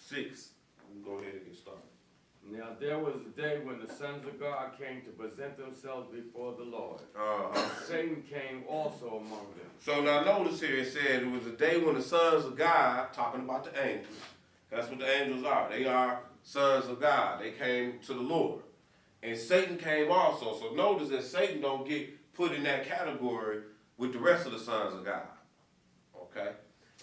6, we can go ahead and get started. Now there was a day when the sons of God came to present themselves before the Lord. Satan came also among them. So now notice here, it said it was a day when the sons of God, talking about the angels, that's what the angels are. They are sons of God. They came to the Lord. And Satan came also. So notice that Satan don't get put in that category with the rest of the sons of God. Okay?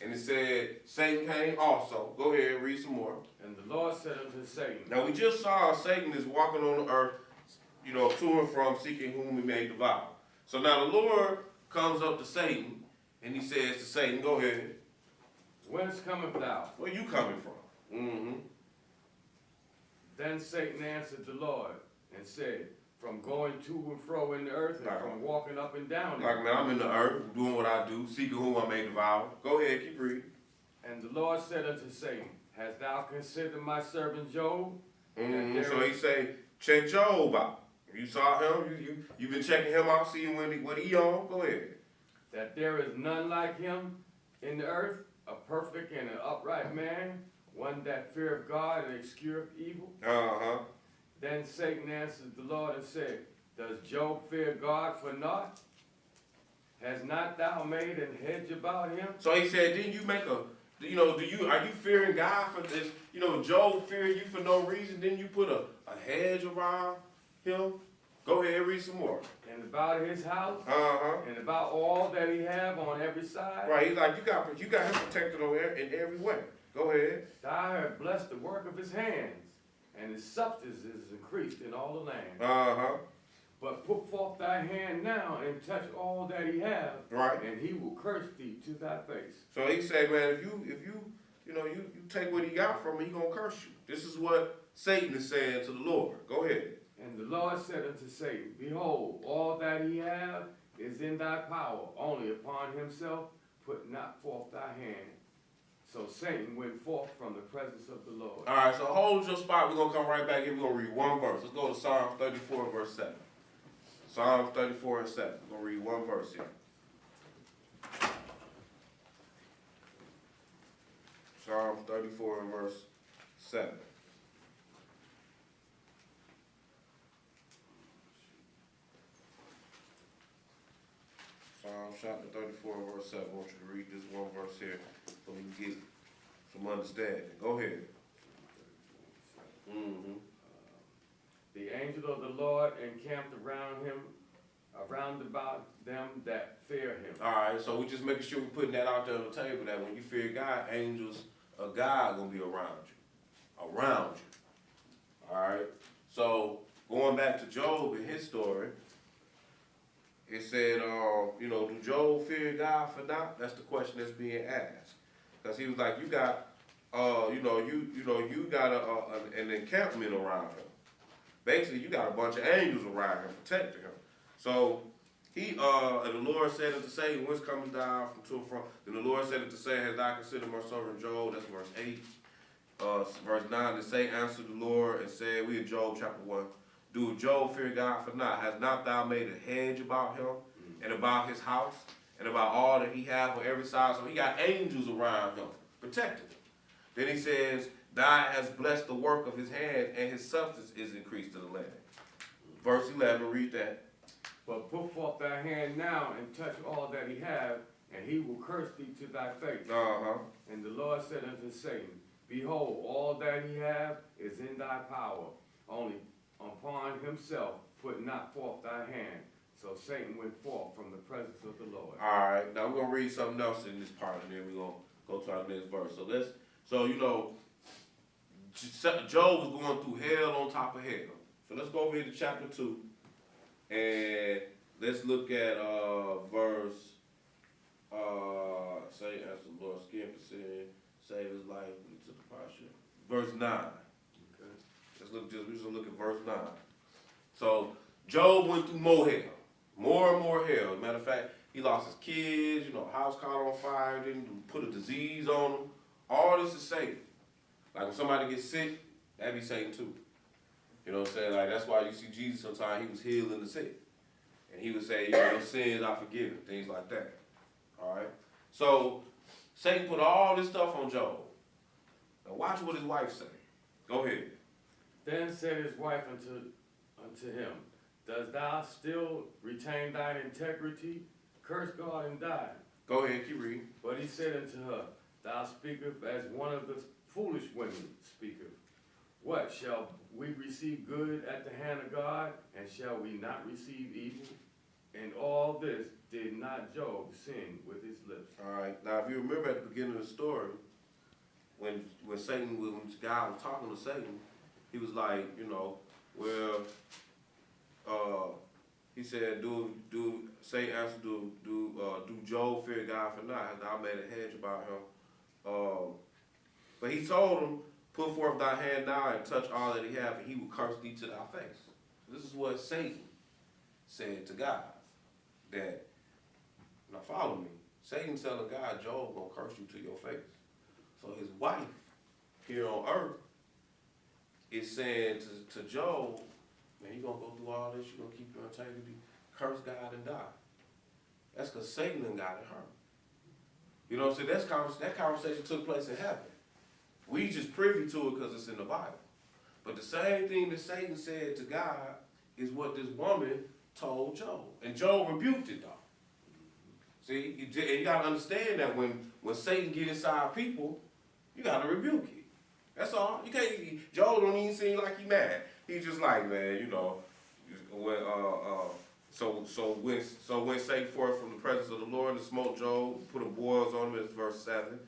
And it said, Satan came also. Go ahead, read some more. And the Lord said unto Satan. Now we just saw Satan is walking on the earth, to and from, seeking whom he may devour. So now the Lord comes up to Satan, and he says to Satan, go ahead. Whence cometh thou? Where you coming from? Mm-hmm. Then Satan answered the Lord, and said, from going to and fro in the earth, and from walking up and down. Like, man, I'm in the earth, doing what I do, seeking whom I may devour. Go ahead, keep reading. And the Lord said unto Satan, hast thou considered my servant Job? Mm-hmm. So he say, check Job out. You saw him, you been checking him out, seeing what he on? Go ahead. That there is none like him in the earth, a perfect and an upright man, one that feareth God and escheweth evil. Then Satan answered the Lord and said, does Job fear God for naught? Has not thou made an hedge about him? So he said, didn't you make are you fearing God for this? Job fearing you for no reason. Didn't you put a hedge around him? Go ahead, read some more. And about his house, and about all that he have on every side. Right, he's like, you got him protected in every way. Go ahead. Thou hast blessed the work of his hands, and his substance is increased in all the land. But put forth thy hand now and touch all that he hath, right, and he will curse thee to thy face. So he said, man, if you take what he got from him, he gonna curse you. This is what Satan is saying to the Lord. Go ahead. And the Lord said unto Satan, behold, all that he hath is in thy power, only upon himself put not forth thy hand. So Satan went forth from the presence of the Lord. All right, so hold your spot. We're going to come right back here. We're going to read one verse. Let's go to Psalm 34 verse 7. Psalm 34 and 7. We're going to read one verse here. Psalm 34 and verse 7. Psalm chapter 34 and verse 7. I want you to read this one verse here so we can get some understanding. Go ahead. Mm-hmm. The angel of the Lord encamped around him, around about them that fear him. All right, so we just making sure we're putting that out there on the table that when you fear God, angels of God gonna be around you. Around you. All right. So going back to Job and his story, it said, do Job fear God for naught? That's the question that's being asked. Because he was like, you got, you got an encampment around him. Basically, you got a bunch of angels around him protecting him. So he, and the Lord said unto Satan, whence comest thou from to and from? Then the Lord said unto Satan, hast thou considered my servant Job? That's verse 8. Verse 9, and Satan answered the Lord and said, we in Job chapter 1, do Job fear God for naught? Has not thou made a hedge about him and about his house and about all that he hath on every side? So he got angels around him, protecting him. Then he says, thou hast blessed the work of his hand, and his substance is increased to the land. Verse 11, read that. But put forth thy hand now and touch all that he hath, and he will curse thee to thy face. Uh-huh. And the Lord said unto Satan, behold, all that he hath is in thy power, only upon himself put not forth thy hand. So Satan went forth from the presence of the Lord. All right, now we're going to read something else in this part, and then we're going to go to our next verse. Job was going through hell on top of hell. So let's go over here to chapter 2, and let's look at verse, say, as the Lord skin for sin, save his life, we took the posture. Verse 9. Okay. We just look at verse 9. So Job went through more hell, more and more hell. As a matter of fact, he lost his kids, house caught on fire, didn't put a disease on him. All this is Satan. Like when somebody gets sick, that'd be Satan too. You know what I'm saying? Like that's why you see Jesus sometimes he was healing the sick. And he would say, your sins are forgiven, things like that. All right? So Satan put all this stuff on Job. Now watch what his wife say. Go ahead. Then said his wife unto him, dost thou still retain thine integrity? Curse God and die. Go ahead, keep reading. But he said unto her, thou speakest as one of the foolish women speaketh. What, shall we receive good at the hand of God, and shall we not receive evil? And all this did not Job sin with his lips. All right. Now, if you remember at the beginning of the story, when God was talking to Satan, he was like, he said, Satan answered, do Job fear God for naught? Hast thou made a hedge about him? But he told him, put forth thy hand now and touch all that he hath, and he will curse thee to thy face. This is what Satan said to God. That, now follow me, Satan telling God, Job gonna curse you to your face. So his wife here on earth is saying to Job, man, you gonna go through all this, you gonna keep your integrity, curse God and die. That's because Satan done got it hurt. You know what I'm saying? That conversation took place in heaven. We just privy to it because it's in the Bible. But the same thing that Satan said to God is what this woman told Job. And Job rebuked it though. See, you got to understand that when Satan get inside people, you got to rebuke it. That's all. You can't. Job don't even seem like he mad. He's just like, man, when when Satan forth from the presence of the Lord and smote Job, put a boils on him, that's verse 7.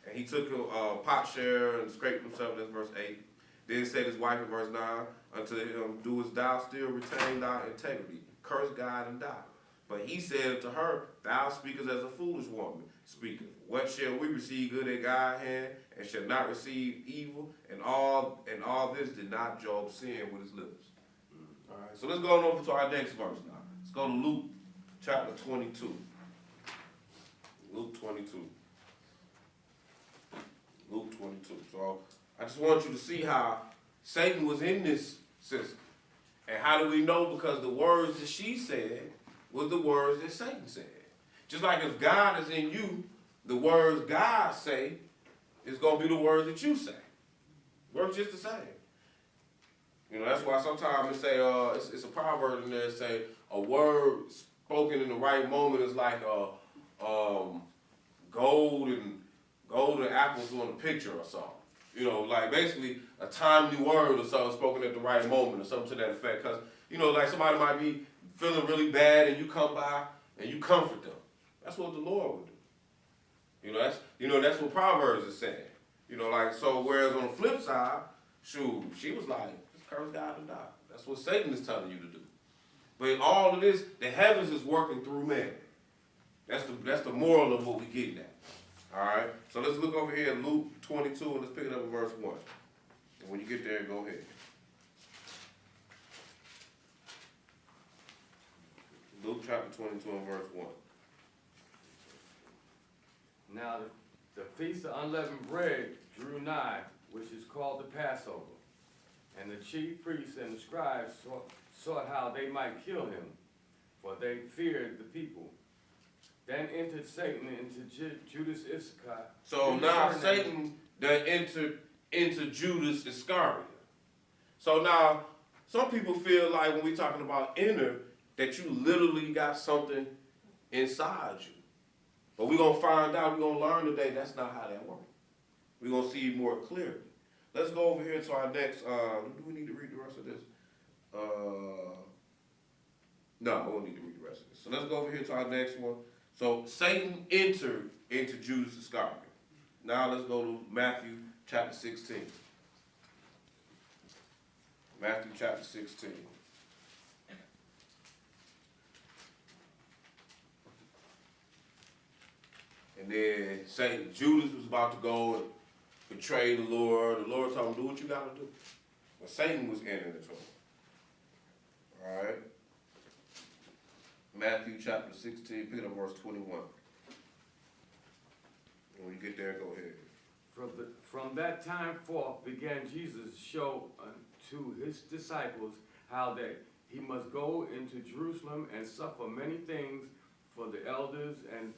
And he took a potsherd and scraped himself, that's verse 8. Then said his wife in verse 9, unto him, doest thou still retain thy integrity? Curse God and die. But he said to her, thou speakest as a foolish woman speaketh. What shall we receive good at God's hand, and shall not receive evil? And all this did not Job sin with his lips. All right, so let's go on over to our next verse now. Let's go to Luke chapter 22. Luke 22. Luke 22. So I just want you to see how Satan was in this system. And how do we know? Because the words that she said was the words that Satan said. Just like if God is in you, the words God say is going to be the words that you say. Works just the same. You know, that's why sometimes they say, it's a proverb in there that say, a word spoken in the right moment is like gold and apples on a picture or something. You know, like basically a timely word or something spoken at the right moment or something to that effect. Because, you know, like somebody might be feeling really bad and you come by and you comfort them. That's what the Lord would do. That's what Proverbs is saying. You know, like, so whereas on the flip side, shoot, she was like, just curse God and die. That's what Satan is telling you to do. But in all of this, the heavens is working through man. That's the moral of what we're getting at. All right? So let's look over here at Luke 22 and let's pick it up at verse 1. And when you get there, go ahead. Luke chapter 22 and verse 1. Now the feast of unleavened bread drew nigh, which is called the Passover. And the chief priests and the scribes sought how they might kill him, for they feared the people. Then entered Satan into Judas Iscariot. So now Satan then entered into Judas Iscariot. So now, some people feel like when we're talking about inner, that you literally got something inside you. But we're going to find out, we're going to learn today, that's not how that works. We're going to see more clearly. Let's go over here to our next, do we need to read the rest of this? No, we don't need to read the rest of this. So let's go over here to our next one. So Satan entered into Judas Iscariot. Now let's go to Matthew chapter 16. Matthew chapter 16. And then Judas was about to go and betray the Lord. The Lord told him, do what you got to do. But Satan was entering into him. All right. Matthew chapter 16, pick up verse 21. When you get there, go ahead. From that time forth began Jesus to show unto his disciples how that he must go into Jerusalem and suffer many things for the elders and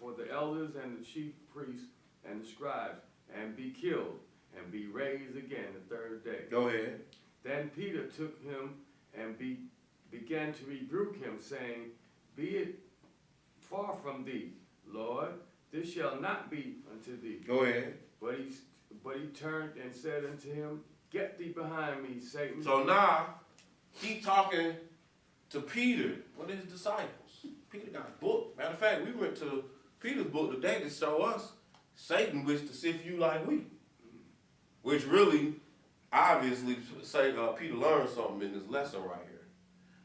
the chief priests and the scribes, and be killed, and be raised again the third day. Go ahead. Then Peter took him and began to rebuke him, saying, Be it far from thee, Lord, this shall not be unto thee. Go ahead. But he turned and said unto him, Get thee behind me, Satan. So now, he talking to Peter, one of his disciples. Peter got a book. Matter of fact, we went to Peter's book today to show us Satan wished to sift you like wheat. Which really, obviously, Peter learned something in this lesson right here.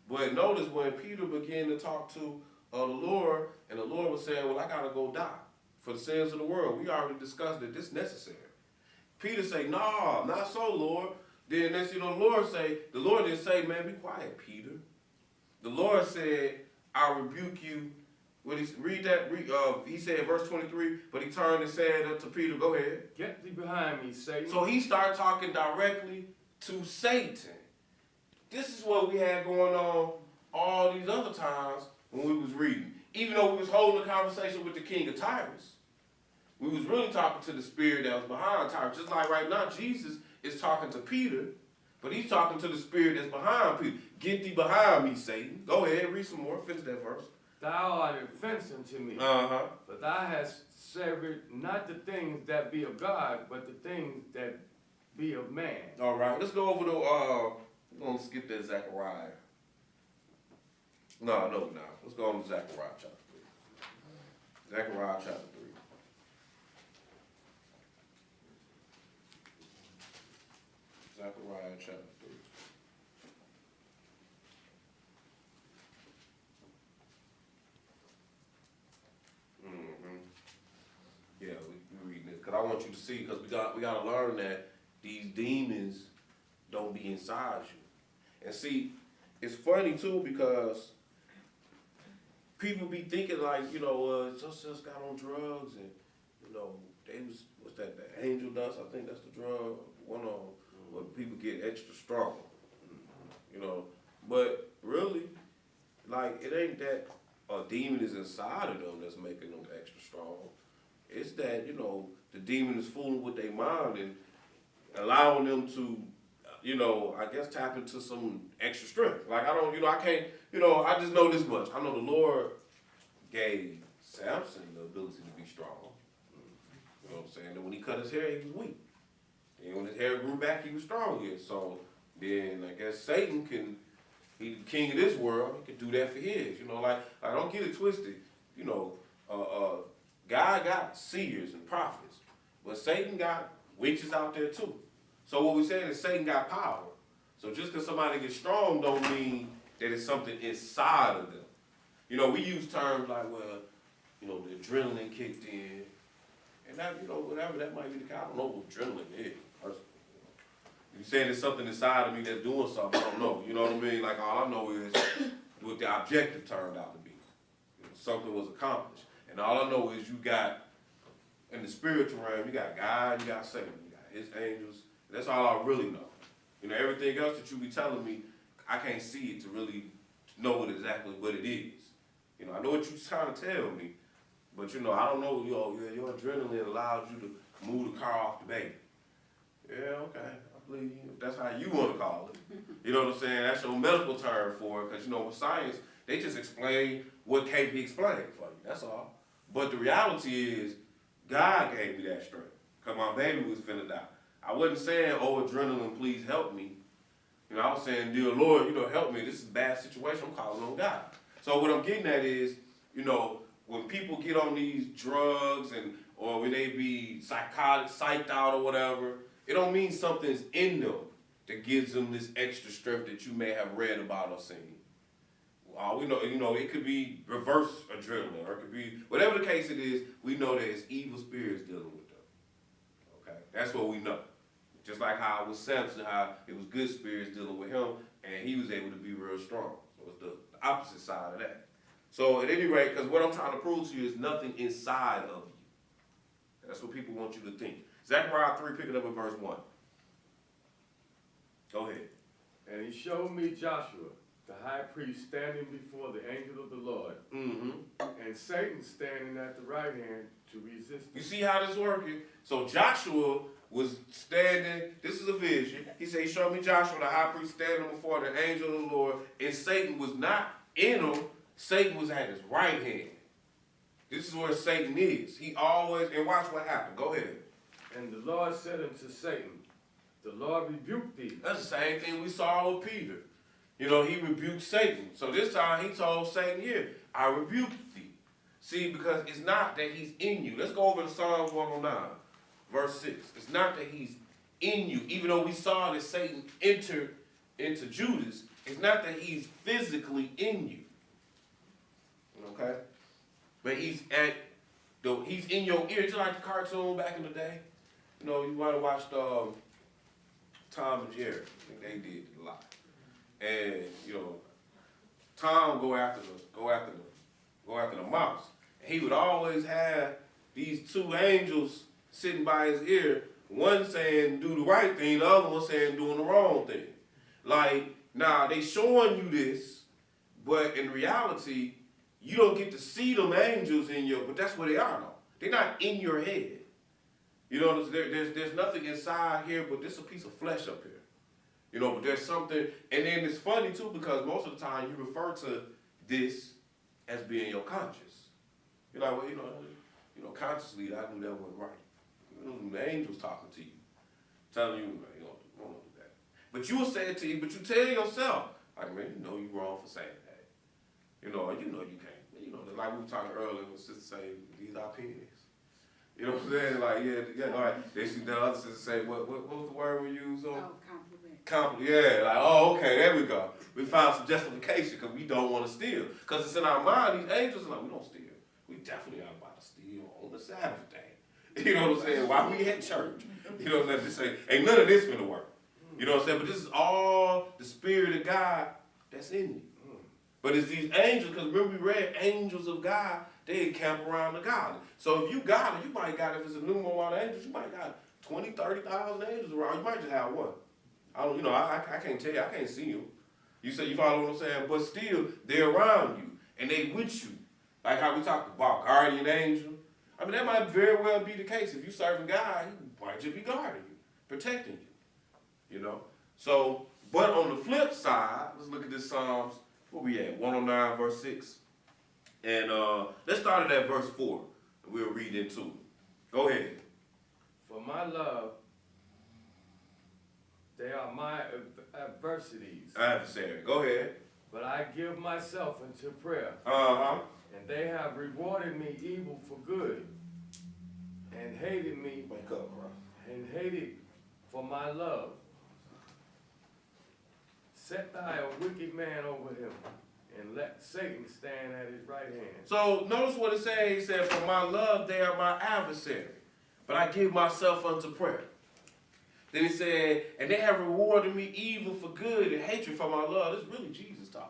But notice when Peter began to talk to the Lord, and the Lord was saying, well, I got to go die for the sins of the world. We already discussed that this is necessary. Peter say, no, not so, Lord. Then next the Lord didn't say, man, be quiet, Peter. The Lord said, I rebuke you. When he read that, he said verse 23, but he turned and said to Peter, go ahead. Get thee behind me, Satan. So he started talking directly to Satan. This is what we had going on all these other times when we was reading. Even though we was holding a conversation with the king of Tyrus, we was really talking to the spirit that was behind Tyrus. Just like right now, Jesus is talking to Peter, but he's talking to the spirit that's behind Peter. Get thee behind me, Satan. Go ahead, read some more. Finish that verse. Thou art an offense unto me. But thou hast severed not the things that be of God, but the things that be of man. All right, let's go over to, we're going to skip that Zechariah. No. Let's go on to Zechariah chapter 3. Zechariah chapter 3. Zechariah chapter 3. Yeah, we reading it because I want you to see, because we got to learn that these demons don't be inside you. And see, it's funny too because people be thinking like, just got on drugs and they was, what's that, the angel dust, I think that's the drug, one on, where people get extra strong, you know. But really, like, it ain't that a demon is inside of them that's making them extra strong. It's that, you know, the demon is fooling with their mind and allowing them to, you know, I guess tap into some extra strength. Like, I don't, you know, I can't, you know, I just know this much. I know the Lord gave Samson the ability to be strong. You know what I'm saying? And when he cut his hair, he was weak. And when his hair grew back, he was strong again. So then I guess Satan can, he's the king of this world, he can do that for his. You know, like, I don't get it twisted. You know, God got seers and prophets, but Satan got witches out there too. So what we're saying is Satan got power. So just because somebody gets strong don't mean that it's something inside of them. You know, we use terms like, well, you know, the adrenaline kicked in. And that, you know, whatever that might be the case, I don't know what adrenaline is, personally. You saying there's something inside of me that's doing something, I don't know. You know what I mean? Like, all I know is what the objective turned out to be. You know, something was accomplished. And all I know is you got, in the spiritual realm, you got God, you got Satan, you got his angels. That's all I really know. You know, everything else that you be telling me, I can't see it to really know exactly what it is. You know, I know what you're trying to tell me, but you know, I don't know, you know, your adrenaline allows you to move the car off the baby. Yeah, okay, I believe you, if that's how you want to call it. You know what I'm saying? That's your medical term for it, because you know, with science, they just explain what can't be explained for you, that's all. But the reality is, God gave me that strength, because my baby was finna die. I wasn't saying, oh, adrenaline, please help me. You know, I was saying, dear Lord, you know, help me. This is a bad situation. I'm calling on God. So what I'm getting at is, you know, when people get on these drugs and or when they be psychotic, psyched out or whatever, it don't mean something's in them that gives them this extra strength that you may have read about or seen. We know, you know, it could be reverse adrenaline, or it could be whatever the case it is. We know that it's evil spirits dealing with them. Okay, that's what we know. Just like how it was Samson, how it was good spirits dealing with him, and he was able to be real strong. So it's the opposite side of that. So at any rate, because what I'm trying to prove to you is nothing inside of you. That's what people want you to think. Zechariah 3, picking up in verse 1. Go ahead. And he showed me Joshua, the high priest, standing before the angel of the Lord, and Satan standing at the right hand to resist him. You see how this working? So Joshua was standing, this is a vision. He said, he showed me Joshua, the high priest, standing before the angel of the Lord, and Satan was not in him. Satan was at his right hand. This is where Satan is. He always, and watch what happened. Go ahead. And the Lord said unto Satan, the Lord rebuked thee. That's the same thing we saw with Peter. You know, he rebuked Satan. So this time he told Satan, here, I rebuked thee. See, because it's not that he's in you. Let's go over to Psalms 109, verse 6. It's not that he's in you. Even though we saw that Satan entered into Judas, it's not that he's physically in you. Okay? But he's in your ear, just like the cartoon back in the day. You know, you might have watched Tom and Jerry. I think they did a lot. And, you know, Tom go after the mouse. And he would always have these two angels sitting by his ear, one saying do the right thing, the other one saying doing the wrong thing. Like, now they showing you this, but in reality, you don't get to see them angels in your, but that's where they are though. They're not in your head. You know, there's nothing inside here, but there's a piece of flesh up here. You know, but there's something, and then it's funny too, because most of the time you refer to this as being your conscience. You're like, well, you know, consciously I knew that wasn't right. You know, the angels talking to you, telling you, you know, don't do that. But you will say it to you, but you tell yourself, like, man, you know you wrong for saying that. You know you can't. You know, like we were talking earlier, when sisters say, these are penis. You know what I'm saying? Like, yeah, all right. They see the other sister say, what was the word we use on? Oh, compliment. Yeah, like, oh, okay, there we go. We found some justification because we don't want to steal. Because it's in our mind, these angels are like, we don't steal. We definitely aren't about to steal on the Sabbath day. You know what I'm saying? While we at church. You know what I'm saying? Just say, ain't none of this finna work. You know what I'm saying? But this is all the Spirit of God that's in you. But it's these angels, because remember we read angels of God they camp around the godly. So if you got it, you might got, if it's a numerous amount of angels, you might got 20, 30,000 angels around. You might just have one. I don't, I can't tell you, I can't see them. You say, you follow what I'm saying? But still, they're around you, and they with you. Like how we talked about guardian angel. I mean, that might very well be the case. If you serving God, he might just be guarding you, protecting you. So, but on the flip side, let's look at this Psalms, where we at? 109 verse 6. And let's start at verse 4, and we'll read into it. Go ahead. For my love, they are my adversities. Adversary. Go ahead. But I give myself into prayer. And they have rewarded me evil for good, and hated me. Wake up, bro. And hated for my love. Set thy a wicked man over him, and let Satan stand at his right hand. So notice what it says. He said, for my love, they are my adversary, but I give myself unto prayer. Then he said, and they have rewarded me evil for good and hatred for my love. This is really Jesus talking.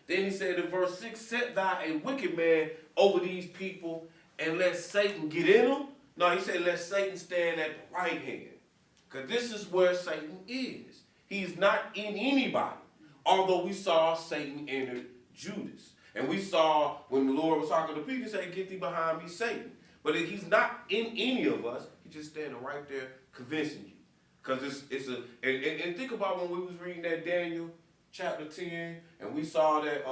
Then he said in verse 6, set thou a wicked man over these people, and let Satan get in them. No, he said, let Satan stand at the right hand. Because this is where Satan is. He's not in anybody. Although we saw Satan enter Judas. And we saw when the Lord was talking to Peter, he said, get thee behind me, Satan. But he's not in any of us. He's just standing right there convincing you. Because and think about when we was reading that Daniel chapter 10, and we saw that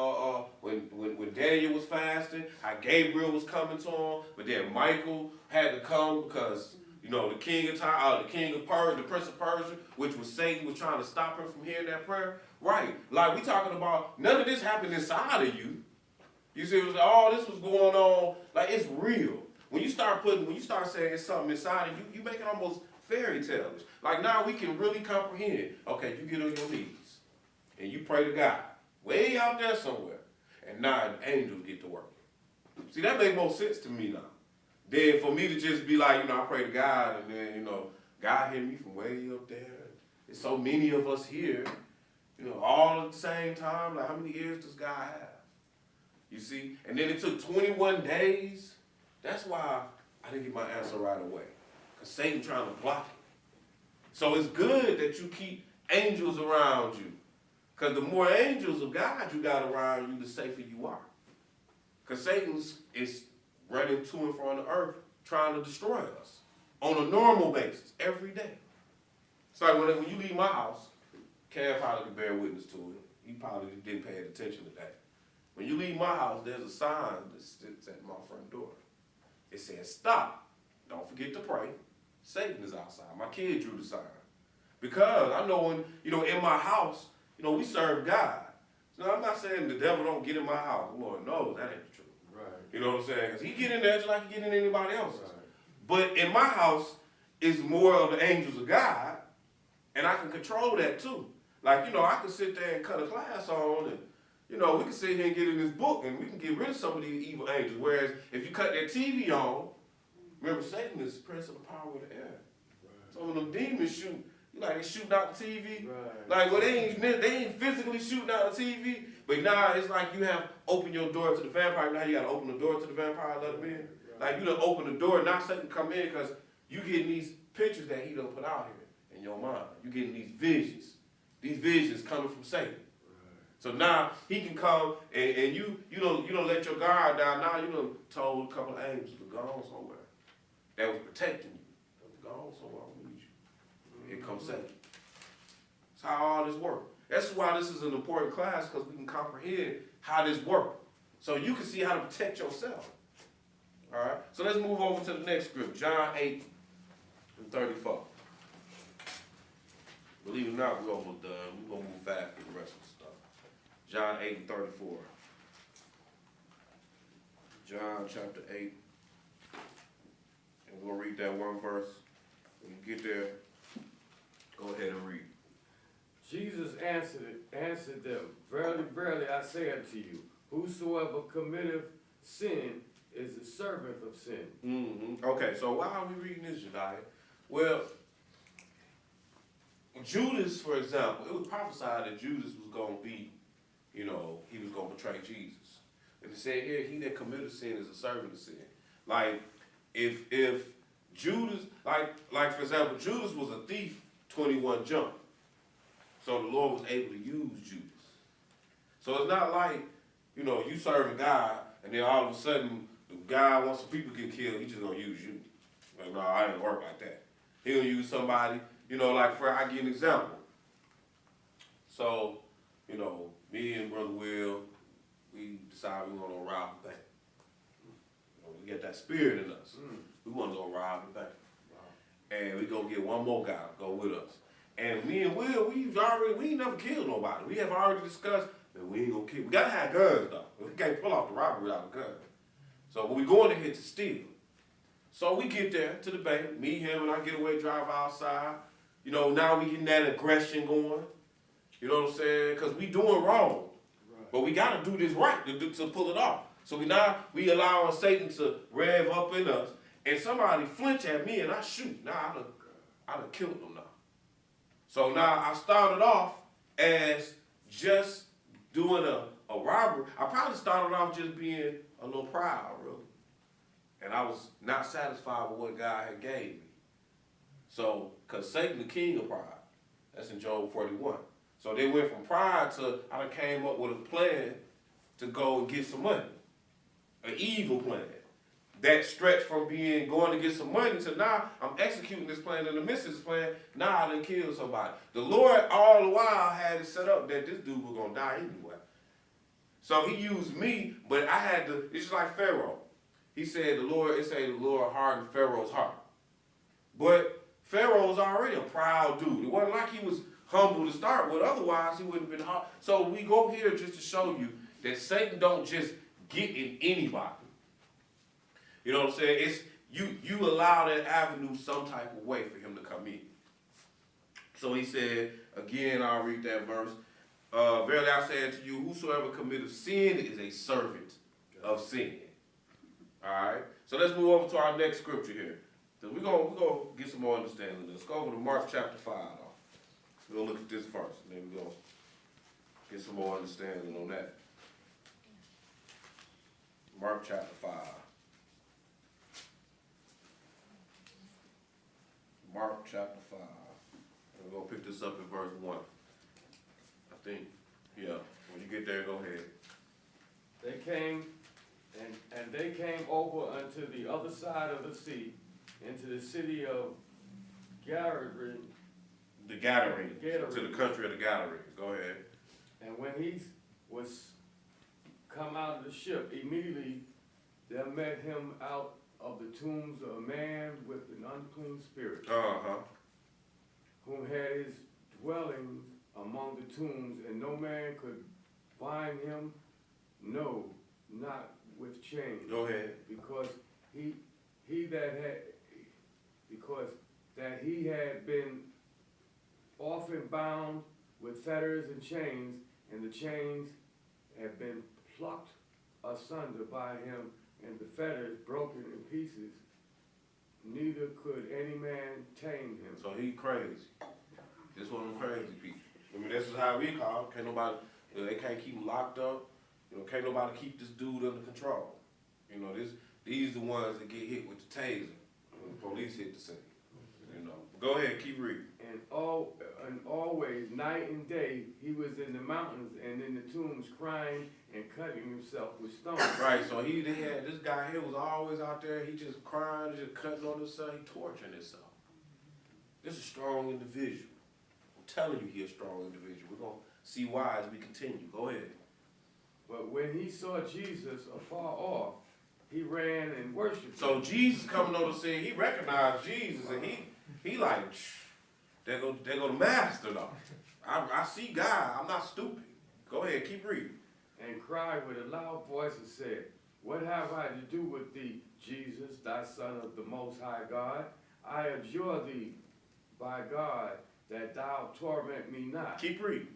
when Daniel was fasting, how Gabriel was coming to him, but then Michael had to come because the king of Persia, the prince of Persia, which was Satan, was trying to stop him from hearing that prayer. Right, like we talking about, none of this happened inside of you. You see, it was all this was going on, like it's real. When you start saying it's something inside of you, you make it almost fairy tales. Like now we can really comprehend. Okay, you get on your knees and you pray to God way out there somewhere, and now angels get to work. See, that makes more sense to me now than for me to just be like, I pray to God, and then God hear me from way up there. There's so many of us here, all at the same time. Like, how many ears does God have? You see, and then it took 21 days. That's why I didn't get my answer right away. Because Satan trying to block it. So it's good that you keep angels around you. Because the more angels of God you got around you, the safer you are. Because Satan is running to and from the earth trying to destroy us on a normal basis every day. It's like when you leave my house, Cam probably can bear witness to it. He probably didn't pay attention to that. When you leave my house, there's a sign that sits at my front door. It says, stop. Don't forget to pray. Satan is outside. My kid drew the sign. Because I know when, in my house, we serve God. So I'm not saying the devil don't get in my house. Lord knows that ain't the truth. Right. You know what I'm saying? Because he get in there just like he get in anybody else's. Right. But in my house is more of the angels of God, and I can control that too. Like, I can sit there and cut a class on, and, we can sit here and get in this book, and we can get rid of some of these evil angels. Whereas if you cut that TV on, remember Satan is the prince of the power of the air. Right. Some of them demons shoot. They shooting out the TV. Right. Like, well, they ain't physically shooting out the TV, but now it's like you have opened your door to the vampire. Now you got to open the door to the vampire and let him in. Right. Like, you done open the door, now Satan come in because you getting these pictures that he done put out here in your mind. You getting these visions coming from Satan. So now he can come and you don't let your guard down. Now you done told a couple of angels to go on somewhere that was protecting you. Go on somewhere, I need you. Here comes Satan. That's how all this works. That's why this is an important class, because we can comprehend how this works. So you can see how to protect yourself. All right? So let's move over to the next script, John 8 and 34. Believe it or not, we're almost done. We're going to move fast through the rest of the stuff. John 8 and 34. John chapter 8. And we're going to read that one verse. When you get there, go ahead and read. Jesus answered them, verily, verily, I say unto you, whosoever committeth sin is the servant of sin. Mm-hmm. Okay, so why are we reading this, Jediah? Well, Judas, for example, it was prophesied that Judas was going to be, he was going to betray Jesus. It said here, he that committeth sin is a servant of sin. Like, if Judas, like for example, Judas was a thief, 21 jump. So the Lord was able to use Judas. So it's not like, you know, you serving God, and then all of a sudden, the guy wants some people to get killed, he just gonna use you. Like, no, I didn't work like that. He'll use somebody, you know, like I give an example. So, you know, me and Brother Will, we decided we want to rob a bank. You know, we get that spirit in us. We want to go rob the bank. And we go get one more guy to go with us. And me and Will, we ain't never killed nobody. We have already discussed that we ain't gonna kill. We gotta have guns though. We can't pull off the robbery without a gun. So when we going in here to steal. So we get there to the bank, me, him, and I get away, drive outside. You know, now we getting that aggression going. You know what I'm saying? Because we doing wrong. Right. But we got to do this right to pull it off. So we allowing Satan to rev up in us. And somebody flinch at me and I shoot. Now I done killed them now. So now I started off as just doing a robbery. I probably started off just being a little proud, really. And I was not satisfied with what God had gave me. So, because Satan the king of pride. That's in Job 41. So they went from pride to, I done came up with a plan to go and get some money. An evil plan. That stretched from going to get some money to now I'm executing this plan in the midst of this plan. Now I done killed somebody. The Lord all the while had it set up that this dude was going to die anyway. So he used me, but I had to, it's just like Pharaoh. He said the Lord hardened Pharaoh's heart. But Pharaoh's already a proud dude. It wasn't like he was humble to start with, otherwise he wouldn't have been hard. So we go here just to show you that Satan don't just get in anybody. You know what I'm saying? It's you allow that avenue some type of way for him to come in. So he said, again, I'll read that verse. Verily I say unto you, whosoever committeth sin is a servant of sin. Alright? So let's move over to our next scripture here. So we're gonna get some more understanding. Let's go over to Mark chapter 5. We're going to look at this first, and then we're going to get some more understanding on that. Mark chapter 5. Mark chapter 5. We're going to pick this up in verse 1. I think, yeah, when you get there, go ahead. They came, and they came over unto the other side of the sea, into the city of Gadarene. The Gadarenes, to the country of the Gadarenes. Go ahead. And when he was come out of the ship, immediately there met him out of the tombs a man with an unclean spirit, whom had his dwelling among the tombs, and no man could bind him, no, not with chains. Go ahead. Because he had been often bound with fetters and chains, and the chains had been plucked asunder by him, and the fetters broken in pieces. Neither could any man tame him. So he crazy. This one of them crazy people. I mean, this is how we call it. Can't nobody, they can't keep him locked up. Can't nobody keep this dude under control. These the ones that get hit with the taser when the police hit the scene. Go ahead, keep reading. And always, night and day, he was in the mountains and in the tombs crying and cutting himself with stones. Right, so this guy here was always out there, he just crying, just cutting on himself, he torturing himself. This is a strong individual. I'm telling you he's a strong individual. We're going to see why as we continue. Go ahead. But when he saw Jesus afar off, he ran and worshipped So him. Jesus coming on the scene, he recognized Jesus, and he like, there go the master though. I see God, I'm not stupid. Go ahead, keep reading. And cried with a loud voice and said, What have I to do with thee, Jesus, thy Son of the Most High God? I adjure thee by God that thou torment me not. Keep reading.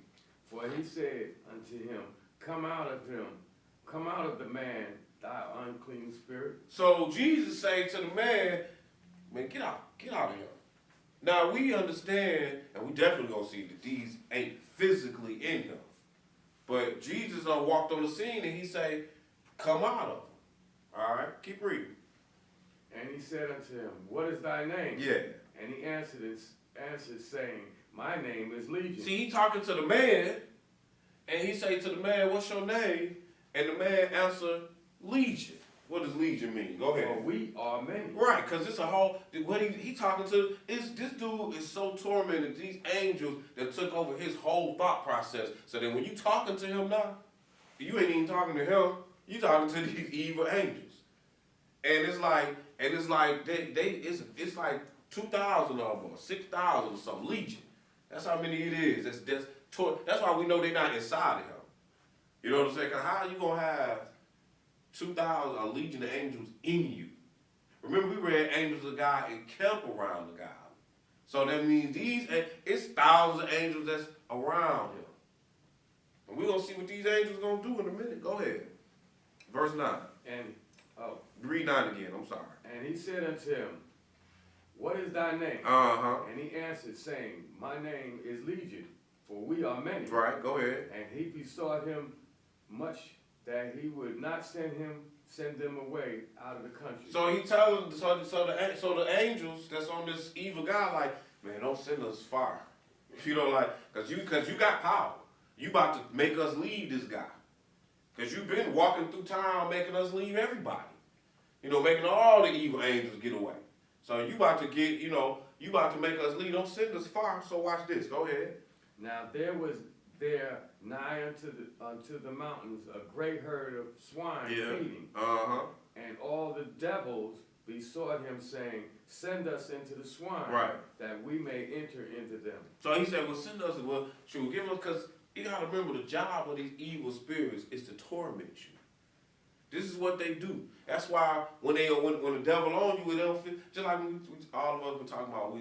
For he said unto him, Come out of the man, thou unclean spirit. So Jesus say to the man, get out of here. Now we understand, and we definitely gonna see that these ain't physically in him. But Jesus walked on the scene and he say, come out of them. All right, keep reading. And he said unto him, What is thy name? Yeah. And he answered saying, My name is Legion. See, he talking to the man, and he say to the man, what's your name? And the man answer, Legion. What does Legion mean? Go ahead. For we are many. Right, because it's a whole, what he talking to, this dude is so tormented, these angels that took over his whole thought process. So then when you talking to him now, you ain't even talking to him, you talking to these evil angels. And it's like, it's like 2,000 of them, or 6,000 or something, Legion. That's how many it is. That's why we know they're not inside of him. You know what I'm saying? Because how are you going to have 2,000, a legion of angels in you? Remember, we read angels of God encamp around the God. So that means it's thousands of angels that's around him. And we're going to see what these angels are going to do in a minute. Go ahead. Verse 9. Read 9 again, I'm sorry. And he said unto him, What is thy name? Uh-huh. And he answered, saying, My name is Legion, for we are many. Right, go ahead. And he besought him much that he would not send them away out of the country. So he tells so the angels that's on this evil guy, like, man, don't send us far. You know, like, cause you got power. You about to make us leave this guy. Cause you've been walking through town making us leave everybody. You know, making all the evil angels get away. So you about to you about to make us leave. Don't send us far. So watch this. Go ahead. Now there was there nigh unto the mountains a great herd of swine feeding. Uh-huh. And all the devils besought him, saying, Send us into the swine, that we may enter into them. So he said, well, send us, should we give us, because you got to remember the job of these evil spirits is to torment you. This is what they do. That's why when the devil on you, it don't feel, just like all of us been talking about,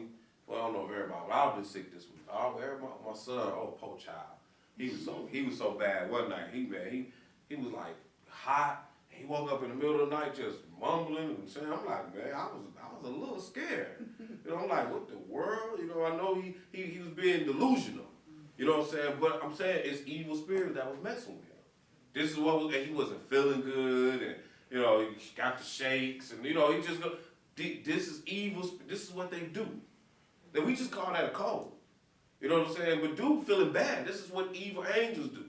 I don't know if everybody, but I've been sick this week. My son, poor child. He was so bad one night. He was like hot. He woke up in the middle of the night just mumbling and saying, I'm like, man, I was a little scared. You know, I'm like, what the world? You know, I know he was being delusional. You know what I'm saying? But I'm saying it's evil spirits that was messing with him. This is what was, and he wasn't feeling good, and you know, he got the shakes, and you know, he just go, this is evil, this is what they do. Then we just call that a cold. You know what I'm saying? But dude feeling bad, this is what evil angels do.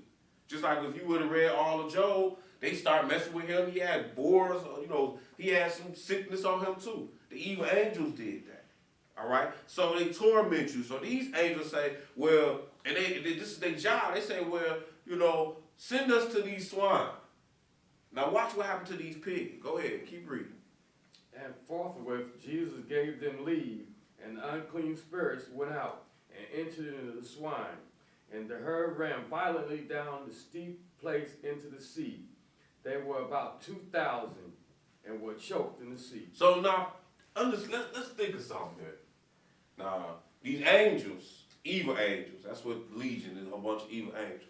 Just like if you would have read all of Job, they start messing with him. He had boars, you know, he had some sickness on him too. The evil angels did that. All right? So they torment you. So these angels say, well, and this is their job. They say, well, you know, send us to these swine. Now watch what happened to these pigs. Go ahead, keep reading. And forthwith Jesus gave them leave, and the unclean spirits went out and entered into the swine. And the herd ran violently down the steep place into the sea. They were about 2,000 and were choked in the sea. So now, let's think of something here. Now, these angels, evil angels, that's what Legion is, a bunch of evil angels.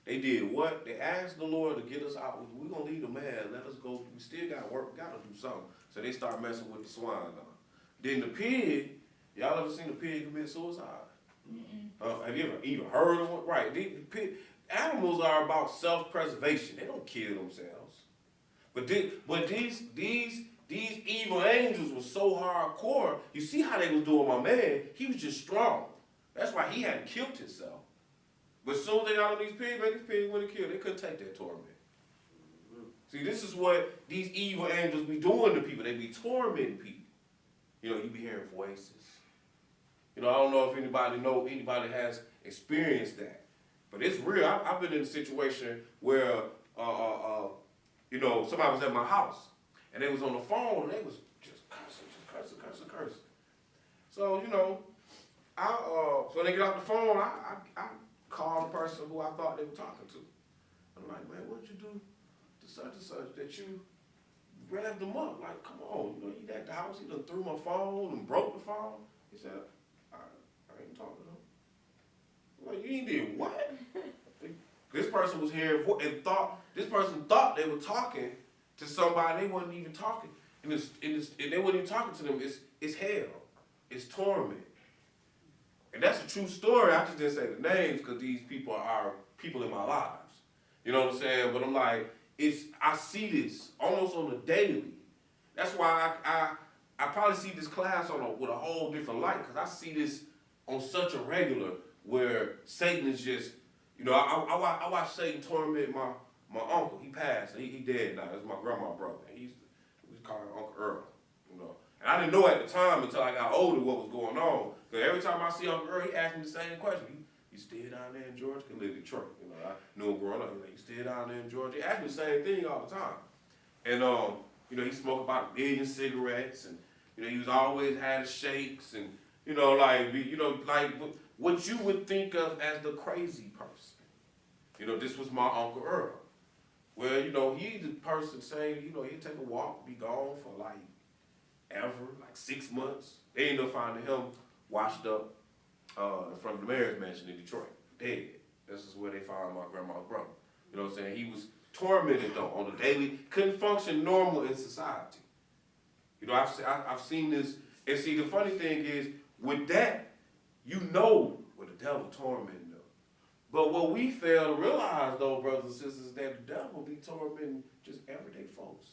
They did what? They asked the Lord to get us out. We're going to leave the man. Let us go. We still got to work. We got to do something. So they start messing with the swine now. Then the pig, y'all ever seen a pig commit suicide? Have you ever even heard of one? Right. Animals are about self-preservation. They don't kill themselves. But these evil angels were so hardcore. You see how they was doing my man? He was just strong. That's why he hadn't killed himself. But as soon as they got on these pigs, man, these pigs wouldn't kill. They couldn't take that torment. See, this is what these evil angels be doing to people. They be tormenting people. You know, you be hearing voices. You know, I don't know if anybody has experienced that. But it's real. I've been in a situation where, you know, somebody was at my house, and they was on the phone, and they was just cursing. So, you know, so when they get off the phone, I call the person who I thought they were talking to. I'm like, man, what'd you do to such and such that you revved them up? Like, come on, you know, he at the house, he done threw my phone and broke the phone. He said, I ain't talking to him. I'm like, you ain't did what? This person was here and this person thought they were talking to somebody they wasn't even talking. And they wasn't even talking to them. It's hell. It's torment. And that's a true story. I just didn't say the names because these people are people in my lives. You know what I'm saying? But I'm like, I see this almost on a daily. That's why I probably see this class with a whole different light, because I see this on such a regular where Satan is just, I watched Satan torment my uncle. He passed. He dead now. That's my grandma's brother. We call him Uncle Earl. And I didn't know at the time until I got older what was going on. Because every time I see Uncle Earl, he asked me the same question. You still down there in Georgia? He lived in Detroit. I knew him growing up. He's like, you still down there in Georgia? He asked me the same thing all the time. And he smoked about 1 billion cigarettes, and he was always had his shakes, and like what you would think of as the crazy person. This was my Uncle Earl. Well, he the person saying, he'd take a walk, be gone for like 6 months. They ended up finding him washed up in front of the mayor's mansion in Detroit, dead. This is where they found my grandma's brother. You know what I'm saying? He was tormented though on the daily, couldn't function normal in society. I've seen this, and see the funny thing is, with that, where the devil tormenting them. But what we fail to realize though, brothers and sisters, is that the devil be tormenting just everyday folks.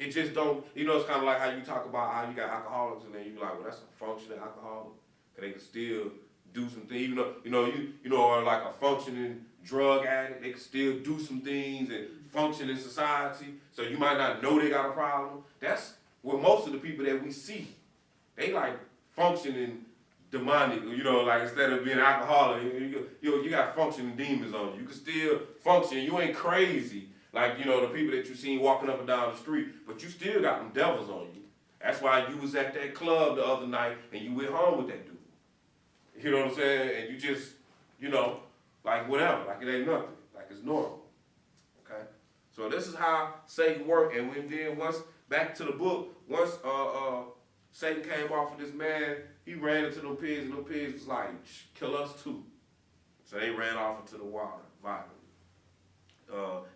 It just don't, it's kind of like how you talk about how you got alcoholics and then you be like, well, that's a functioning alcoholic. Cause they can still do some things, or like a functioning drug addict, they can still do some things and function in society. So you might not know they got a problem. That's what most of the people that we see, they like functioning demonic, like instead of being an alcoholic, you got functioning demons on you. You can still function, you ain't crazy. Like, the people that you seen walking up and down the street, but you still got them devils on you. That's why you was at that club the other night and you went home with that dude. You know what I'm saying? And you just, like whatever, like it ain't nothing, like it's normal. Okay? So this is how Satan worked, and then once, back to the book, once Satan came off of this man, he ran into them pigs, and them pigs was like, kill us too. So they ran off into the water, violently.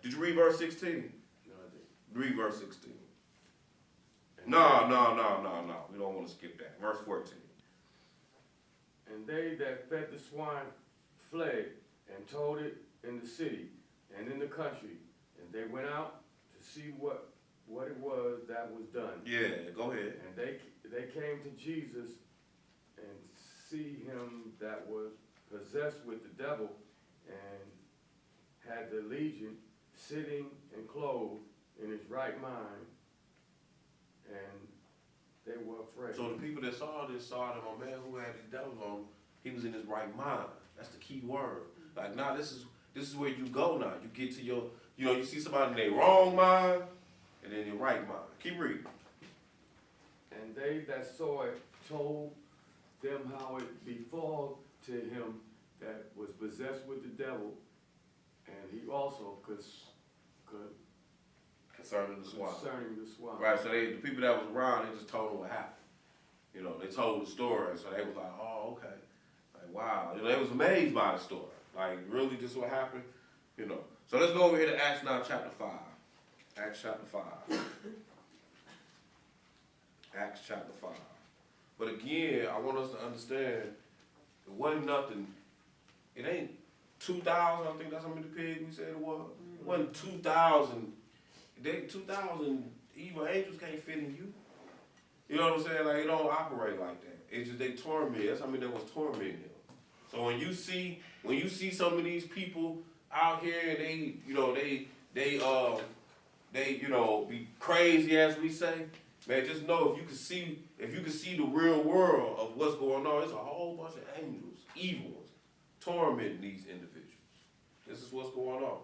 Did you read verse 16? No, I didn't. Read verse 16. No. We don't want to skip that. Verse 14. And they that fed the swine fled and told it in the city and in the country, and they went out to see what it was that was done. Yeah, go ahead. And they came to Jesus and see him that was possessed with the devil and had the legion sitting and clothed in his right mind, and they were afraid. So the people that saw this saw that my man who had the devil on, he was in his right mind. That's the key word. Like, now this is where you go now. You get to your, you see somebody in their wrong mind and in their right mind. Keep reading. And they that saw it told them how it befall to him that was possessed with the devil, and he also Concerning the swine. Right, so the people that was around, they just told them what happened. They told the story, so they was like, oh, okay. Like, wow. They was amazed by the story. Like, really, this is what happened? So let's go over here to Acts now, chapter 5. Acts chapter 5. Acts chapter 5. But again, I want us to understand, it wasn't nothing, it ain't 2,000, I think that's how many pigs we said it was. It wasn't 2,000. 2,000 evil angels can't fit in you. You know what I'm saying? Like, it don't operate like that. It's just they torment. That's how many that was tormenting him. So when you see some of these people out here and they be crazy, as we say, man, just know if you can see the real world of what's going on, it's a whole bunch of angels, evil ones, tormenting these individuals. This is what's going on.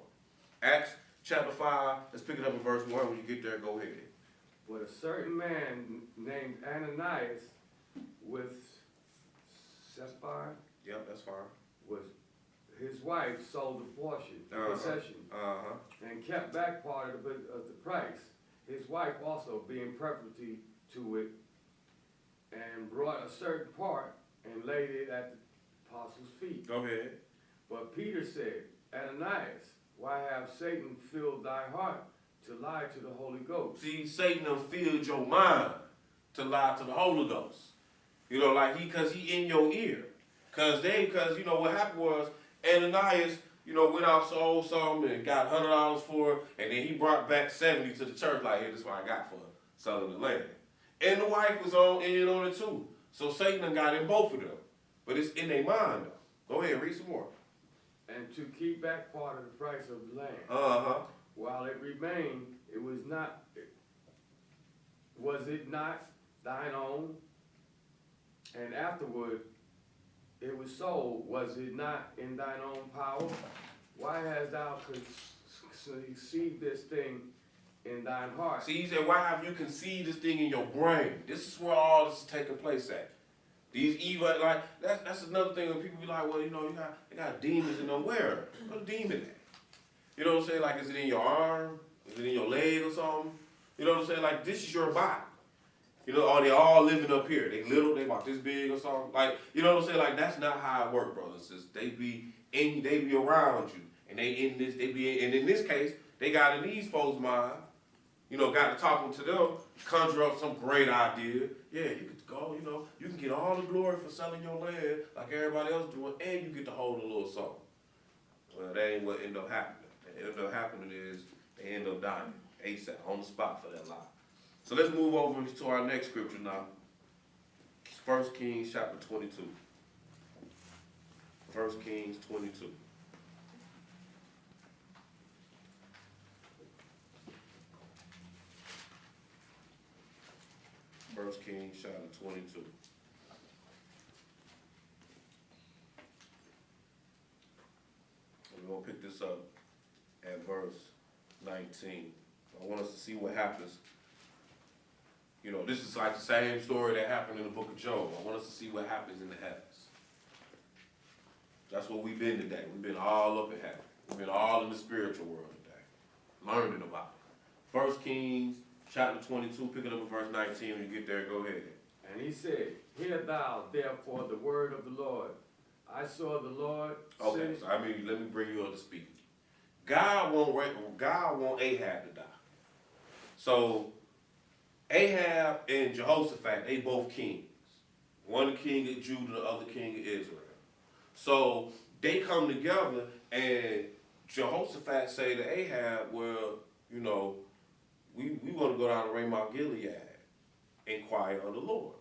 Acts chapter 5, let's pick it up in verse 1. When you get there, go ahead. But a certain man named Ananias with Sapphira, Yep, that's fine. was his wife sold a portion, possession, and kept back part of the price. His wife also being preferably to it, and brought a certain part and laid it at the apostles' feet. Go ahead. But Peter said, Ananias, why have Satan filled thy heart to lie to the Holy Ghost? See, Satan done filled your mind to lie to the Holy Ghost. Like because he in your ear. Cause what happened was Ananias went out, sold something, and got $100 for it, and then he brought back 70 to the church, like, hey, this is what I got for selling the land. And the wife was in on it too. So Satan done got in both of them. But it's in their mind, though. Go ahead, read some more. And to keep back part of the price of the land. Uh-huh. While it remained, was it not thine own? And afterward, it was sold, was it not in thine own power? Why hast thou conceived this thing in thine heart? See, he said, why have you conceived this thing in your brain? This is where all this is taking place at. These evil, like, that's another thing when people be like, well, they got demons in them. Where? Where's the demon at? You know what I'm saying? Like, is it in your arm? Is it in your leg or something? You know what I'm saying? Like, this is your body. Or they all living up here. They little, they about this big or something. Like, you know what I'm saying? Like, that's not how it works, brothers and sisters. They be around you. And and in this case, they got in these folks' mind, got to talking to them, conjure up some great idea. Yeah, you could go, you can get all the glory for selling your land like everybody else doing, and you get to hold a little something. Well, that ain't what ended up happening. What ended up happening is they end up dying ASAP, on the spot for that lie. So let's move over to our next scripture now. 1 Kings chapter 22. 1 Kings 22. First Kings chapter 22. We're going to pick this up at verse 19. I want us to see what happens. This is like the same story that happened in the book of Job. I want us to see what happens in the heavens. That's what we've been today. We've been all up in heaven. We've been all in the spiritual world today, learning about it. 1 Kings chapter 22, pick it up at verse 19. When you get there, go ahead. And he said, hear thou therefore the word of the Lord. I saw the Lord. Okay, so let me bring you up to speed. God want Ahab to die. So Ahab and Jehoshaphat, they both kings. One the king of Judah, the other king of Israel. So they come together, and Jehoshaphat say to Ahab, well, we want to go down to Ramoth Gilead, inquire of the Lord.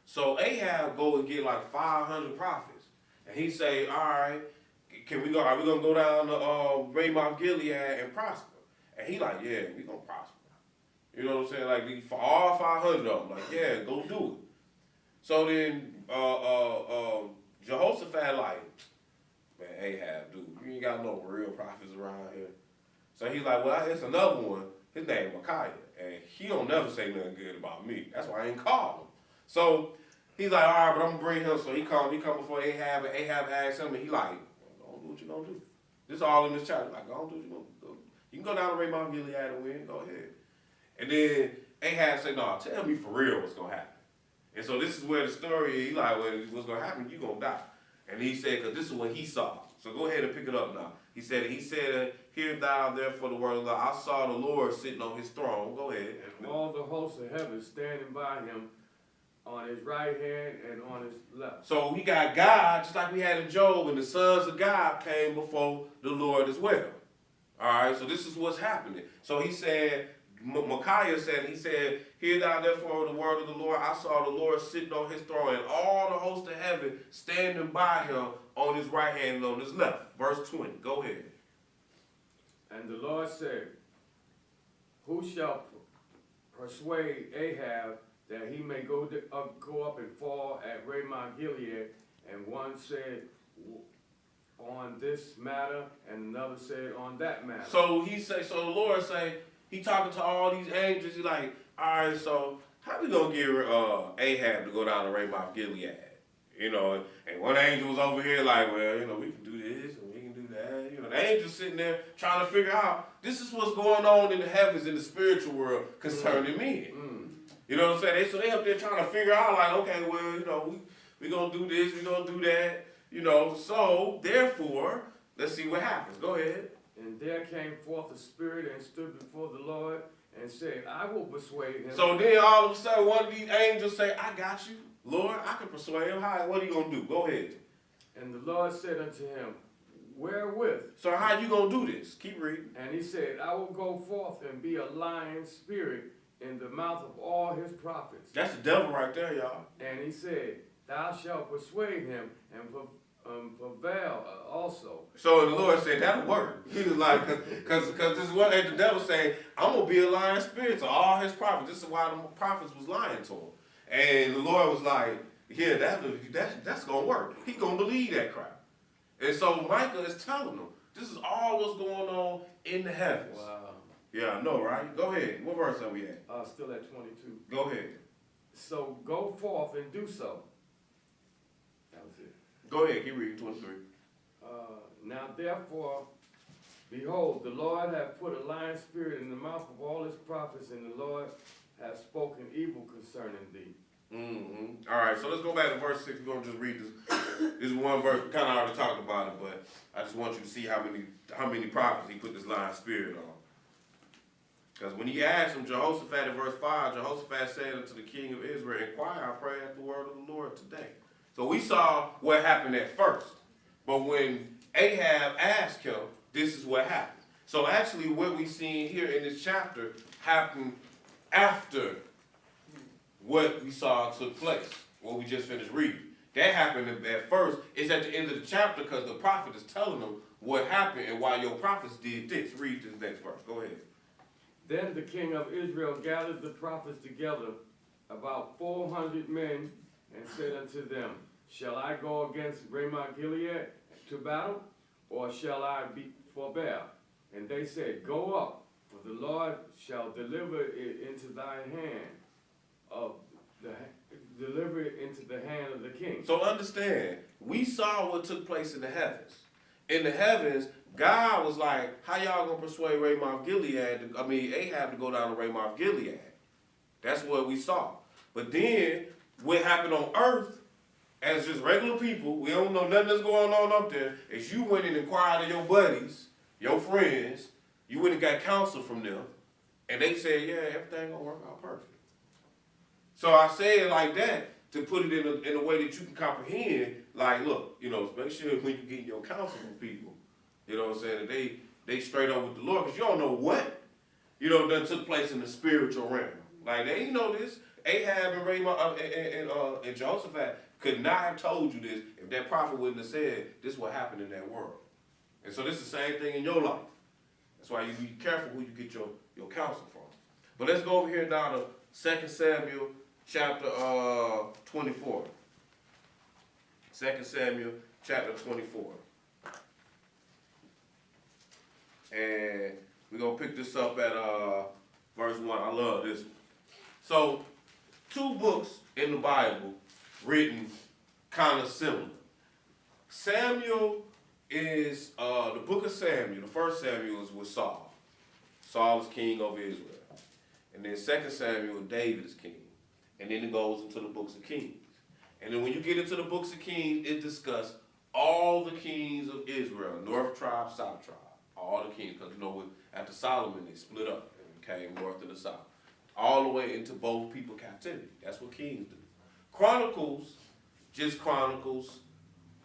So Ahab go and get like 500 prophets, and he say, all right, are we gonna go down to Ramoth Gilead and prosper? And he like, yeah, we gonna prosper. You know what I'm saying? Like, for all 500 of them, like, yeah, go do it. So then Jehoshaphat like, man, Ahab, dude, you ain't got no real prophets around here. So he's like, well, it's another one. His name Micaiah, and he don't never say nothing good about me. That's why I ain't called him. So he's like, all right, but I'm gonna bring him. So he come before Ahab, and Ahab asks him, and he like, don't do what you gonna do. This all in this chapter. Like, don't do what you gonna do. You can go down to Ramoth Gilead and win. Go ahead. And then Ahab say, no, tell me for real what's gonna happen. And so this is where the story is. He like, well, what's gonna happen? You gonna die. And he said, because this is what he saw. So go ahead and pick it up now. He said, hear thou therefore the word of God. I saw the Lord sitting on his throne. Go ahead. And all the hosts of heaven standing by him on his right hand and on his left. So we got God, just like we had in Job, and the sons of God came before the Lord as well. All right, so this is what's happening. So he said, Micaiah said, hear thou therefore the word of the Lord. I saw the Lord sitting on his throne, and all the hosts of heaven standing by him on his right hand and on his left. Verse 20, go ahead. And the Lord said, who shall persuade Ahab that he may go up and fall at Ramoth Gilead? And one said on this matter, and another said on that matter. So the Lord say, he talking to all these angels. He like, all right, so how we gonna get Ahab to go down to Ramoth Gilead? And one angel was over here like, well, we can do this and we can do that. The angel's sitting there trying to figure out, this is what's going on in the heavens, in the spiritual world concerning men. You know what I'm saying? So they up there trying to figure out like, okay, well, we gonna do this, we gonna do that. So therefore, let's see what happens. Go ahead. And there came forth a spirit and stood before the Lord and said, I will persuade him. So then all of a sudden one of these angels say, I got you. Lord, I can persuade him. What are you going to do? Go ahead. And the Lord said unto him, wherewith. So how you gonna do this? Keep reading. And he said, I will go forth and be a lying spirit in the mouth of all his prophets. That's the devil right there, y'all. And he said, thou shalt persuade him and prevail also. So the Lord said that'll work. He was like, because this is what the devil saying, I'm gonna be a lying spirit to all his prophets. This is why the prophets was lying to him. And the Lord was like, yeah, that's gonna work. He gonna believe that crap. And so Micah is telling them, this is all what's going on in the heavens. Wow. Yeah, I know, right? Go ahead. What verse are we at? Still at 22. Go ahead. So go forth and do so. That was it. Go ahead. Keep reading 23. Now therefore, behold, the Lord hath put a lying spirit in the mouth of all his prophets, and the Lord hath spoken evil concerning thee. Mm-hmm. All right, so let's go back to verse 6. We're going to just read this. This is one verse. We kind of already talked about it, but I just want you to see how many prophets he put this lying spirit on. Because when he asked him, Jehoshaphat in verse 5, Jehoshaphat said unto the king of Israel, inquire, I pray, at the word of the Lord today. So we saw what happened at first. But when Ahab asked him, this is what happened. So actually what we see here in this chapter happened after what we saw took place, what we just finished reading. That happened at first. It's at the end of the chapter because the prophet is telling them what happened and why your prophets did this. Read this next verse. Go ahead. Then the king of Israel gathered the prophets together, about 400 men, and said unto them, shall I go against Ramoth Gilead to battle, or shall I forbear? And they said, go up, for the Lord shall deliver it into thy hand, deliver it into the hand of the king. So understand, we saw what took place in the heavens. In the heavens, God was like, how y'all gonna persuade Ahab to go down to Ramoth Gilead? That's what we saw. But then, what happened on earth, as just regular people, we don't know nothing that's going on up there, is you went and inquired of your buddies, your friends, you went and got counsel from them, and they said, yeah, everything gonna work out perfect. So I say it like that to put it in a way that you can comprehend, like, look, make sure when you get your counsel from people, you know what I'm saying, that they straight up with the Lord, because you don't know what, that took place in the spiritual realm. Like, they know this. Ahab and Ramoth and Jehoshaphat could not have told you this if that prophet wouldn't have said this is what happened in that world. And so this is the same thing in your life. That's why you be careful who you get your counsel from. But let's go over here down to 2 Samuel chapter 24. 2 Samuel chapter 24. And we're going to pick this up at verse 1. I love this one. So, two books in the Bible written kind of similar. Samuel is, the book of Samuel, the first Samuel is with Saul. Saul is king over Israel. And then 2 Samuel, David is king. And then it goes into the books of Kings. And then when you get into the books of Kings, it discusses all the kings of Israel, north tribe, south tribe. All the kings, because after Solomon, they split up and came north and the south. All the way into both people captivity. That's what kings do. Chronicles just chronicles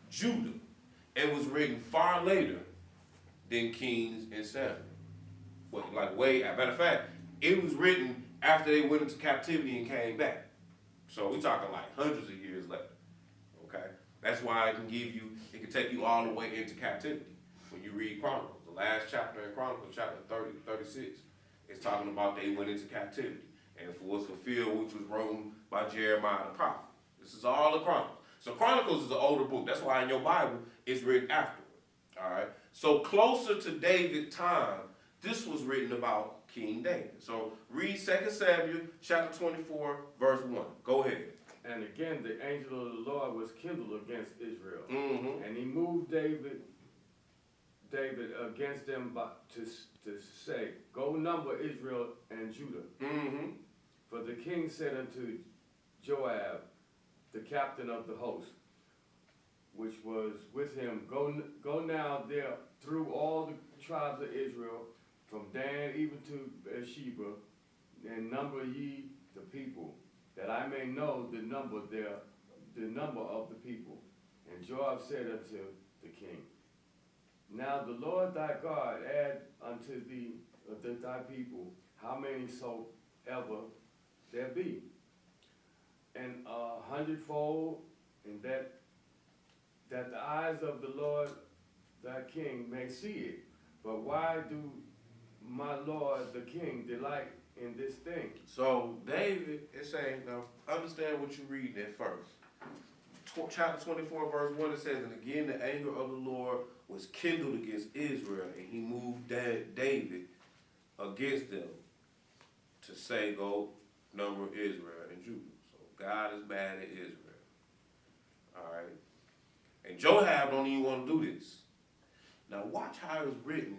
Judah and was written far later than Kings and Samuel. Matter of fact, it was written after they went into captivity and came back. So we're talking like hundreds of years later. Okay? That's why it can take you all the way into captivity when you read Chronicles. The last chapter in Chronicles, chapter 36, is talking about they went into captivity and was fulfilled, which was written by Jeremiah the prophet. This is all the Chronicles. So Chronicles is an older book. That's why in your Bible it's written afterward. All right? So closer to David's time, this was written about King David. So read 2 Samuel chapter 24, verse 1. Go ahead. And again, the angel of the Lord was kindled against Israel. Mm-hmm. And he moved David against them to say, go number Israel and Judah. Mm-hmm. For the king said unto Joab, the captain of the host, which was with him, go now there through all the tribes of Israel, from Dan even to Beersheba, and number ye the people, that I may know the number of the people. And Joab said unto the king, Now the Lord thy God add unto thee, thy people, how many soever there be, and 100-fold, and that the eyes of the Lord thy king may see it. But why do my Lord the king delight in this thing? So David is saying, now understand what you're reading at first. Chapter 24, verse 1, it says, and again the anger of the Lord was kindled against Israel, and he moved David against them to say, go number Israel and Judah. So God is mad at Israel. All right. And Joab don't even want to do this. Now watch how it's written.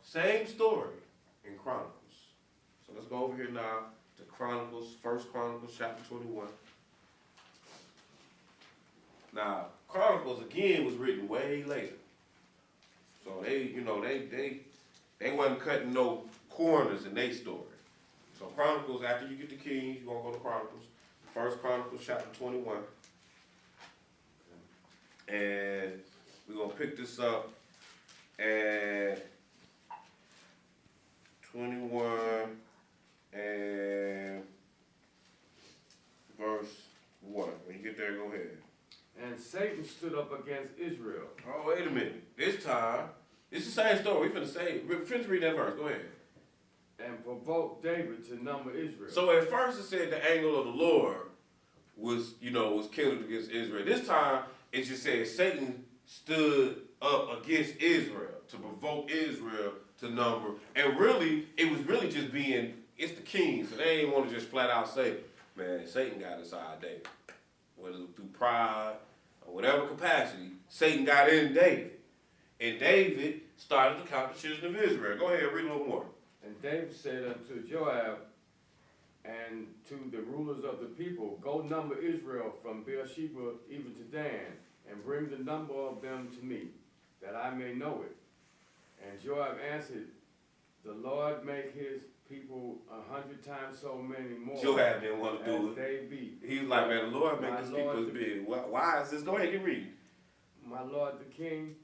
Same story in Chronicles. So let's go over here now to Chronicles, 1 Chronicles chapter 21. Now, Chronicles again was written way later. So they wasn't cutting no corners in their story. So Chronicles, after you get the Kings, you're gonna go to Chronicles. 1 Chronicles chapter 21. And we're gonna pick this up at 21 and verse 1. When you get there, go ahead. And Satan stood up against Israel. Oh, wait a minute. This time, it's the same story. We're finna read that verse. Go ahead. And provoked David to number Israel. So at first it said the anger of the Lord was kindled against Israel. This time it just said Satan stood up against Israel to provoke Israel to number. And really, it was really just it's the king. So they ain't want to just flat out say, man, Satan got inside David. Whether through pride or whatever capacity, Satan got in David. And David started to count the children of Israel. Go ahead, read a little more. And David said unto Joab and to the rulers of the people, go number Israel from Beersheba even to Dan, and bring the number of them to me, that I may know it. And Joab answered, the Lord make his people 100 times so many more. Joab didn't want to do it. They be. He was like, man, the Lord make his people as big. Why is this? Go ahead, get reading. My Lord the King,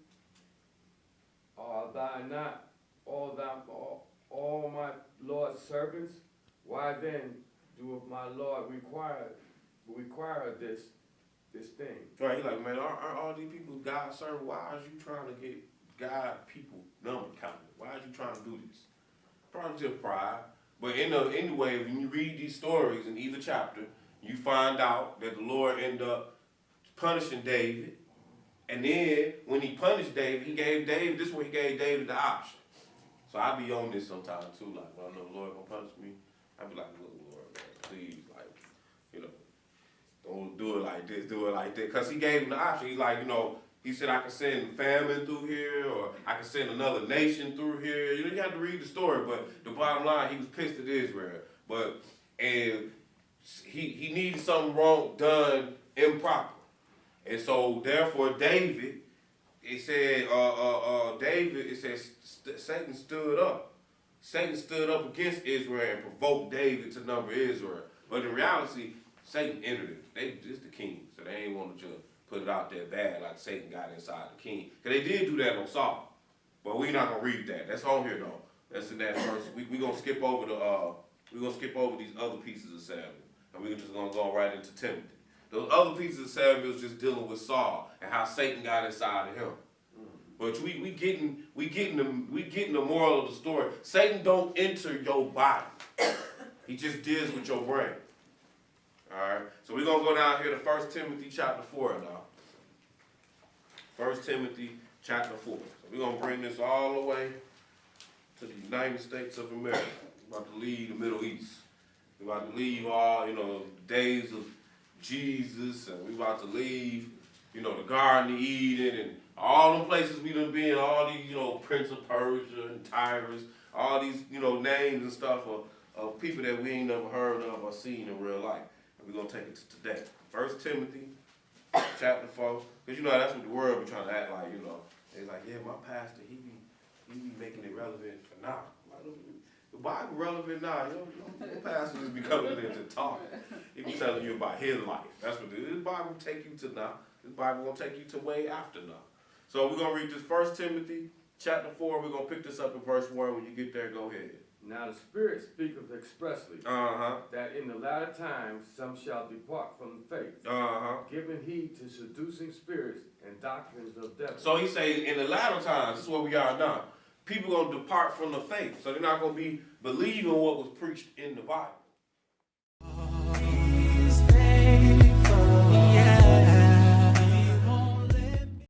are thou not all my Lord's servants? Why then doeth my Lord require this thing? Right, he's like, man, are all these people God servant? Why is you trying to get God people number counted? Why are you trying to do this? Probably just pride. But anyway, when you read these stories in either chapter, you find out that the Lord ended up punishing David. And then when he punished David, he gave David the option. So I be on this sometimes too, like when I know the Lord gonna punish me, I be like, look, Lord, man, please, like, don't do it like this, do it like that. Because he gave him the option. He's like, he said I could send famine through here, or I could send another nation through here. You have to read the story, but the bottom line, he was pissed at Israel. And he needed something wrong done improper. And so therefore David, it said, Satan stood up. Satan stood up against Israel and provoked David to number Israel. But in reality, Satan entered it. They just the king, so they ain't want to just put it out there bad like Satan got inside the king. Because they did do that on Saul. But we're not gonna read that. That's on here though. That's in that verse. We're gonna skip over these other pieces of Samuel. And we're just gonna go right into Timothy. Those other pieces of Samuel is just dealing with Saul and how Satan got inside of him. But we getting the moral of the story. Satan don't enter your body. He just deals with your brain. Alright? So we're gonna go down here to 1 Timothy chapter 4 now. 1 Timothy chapter 4. So we're gonna bring this all the way to the United States of America. We're about to leave the Middle East. We're about to leave all, the days of Jesus, and we're about to leave, the Garden of Eden, and all them places we done been, all these, Prince of Persia and Tyrus, all these, names and stuff of people that we ain't never heard of or seen in real life. And we're going to take it to today. 1 Timothy chapter 4, because that's what the world be trying to act like, They're like, yeah, my pastor, he be making it relevant for now. The Bible relevant now. Your pastor just be coming in to talk. He be telling you about his life. That's what this Bible will take you to now. This Bible will take you to way after now. So we're going to read this 1 Timothy chapter 4, we're going to pick this up in verse 1. When you get there, go ahead. Now the Spirit speaketh expressly Uh-huh. that in the latter times some shall depart from the faith, Uh-huh. giving heed to seducing spirits and doctrines of devils. So he say in the latter times, this is what we are now. People going to depart from the faith. So they're not going to be believing what was preached in the Bible.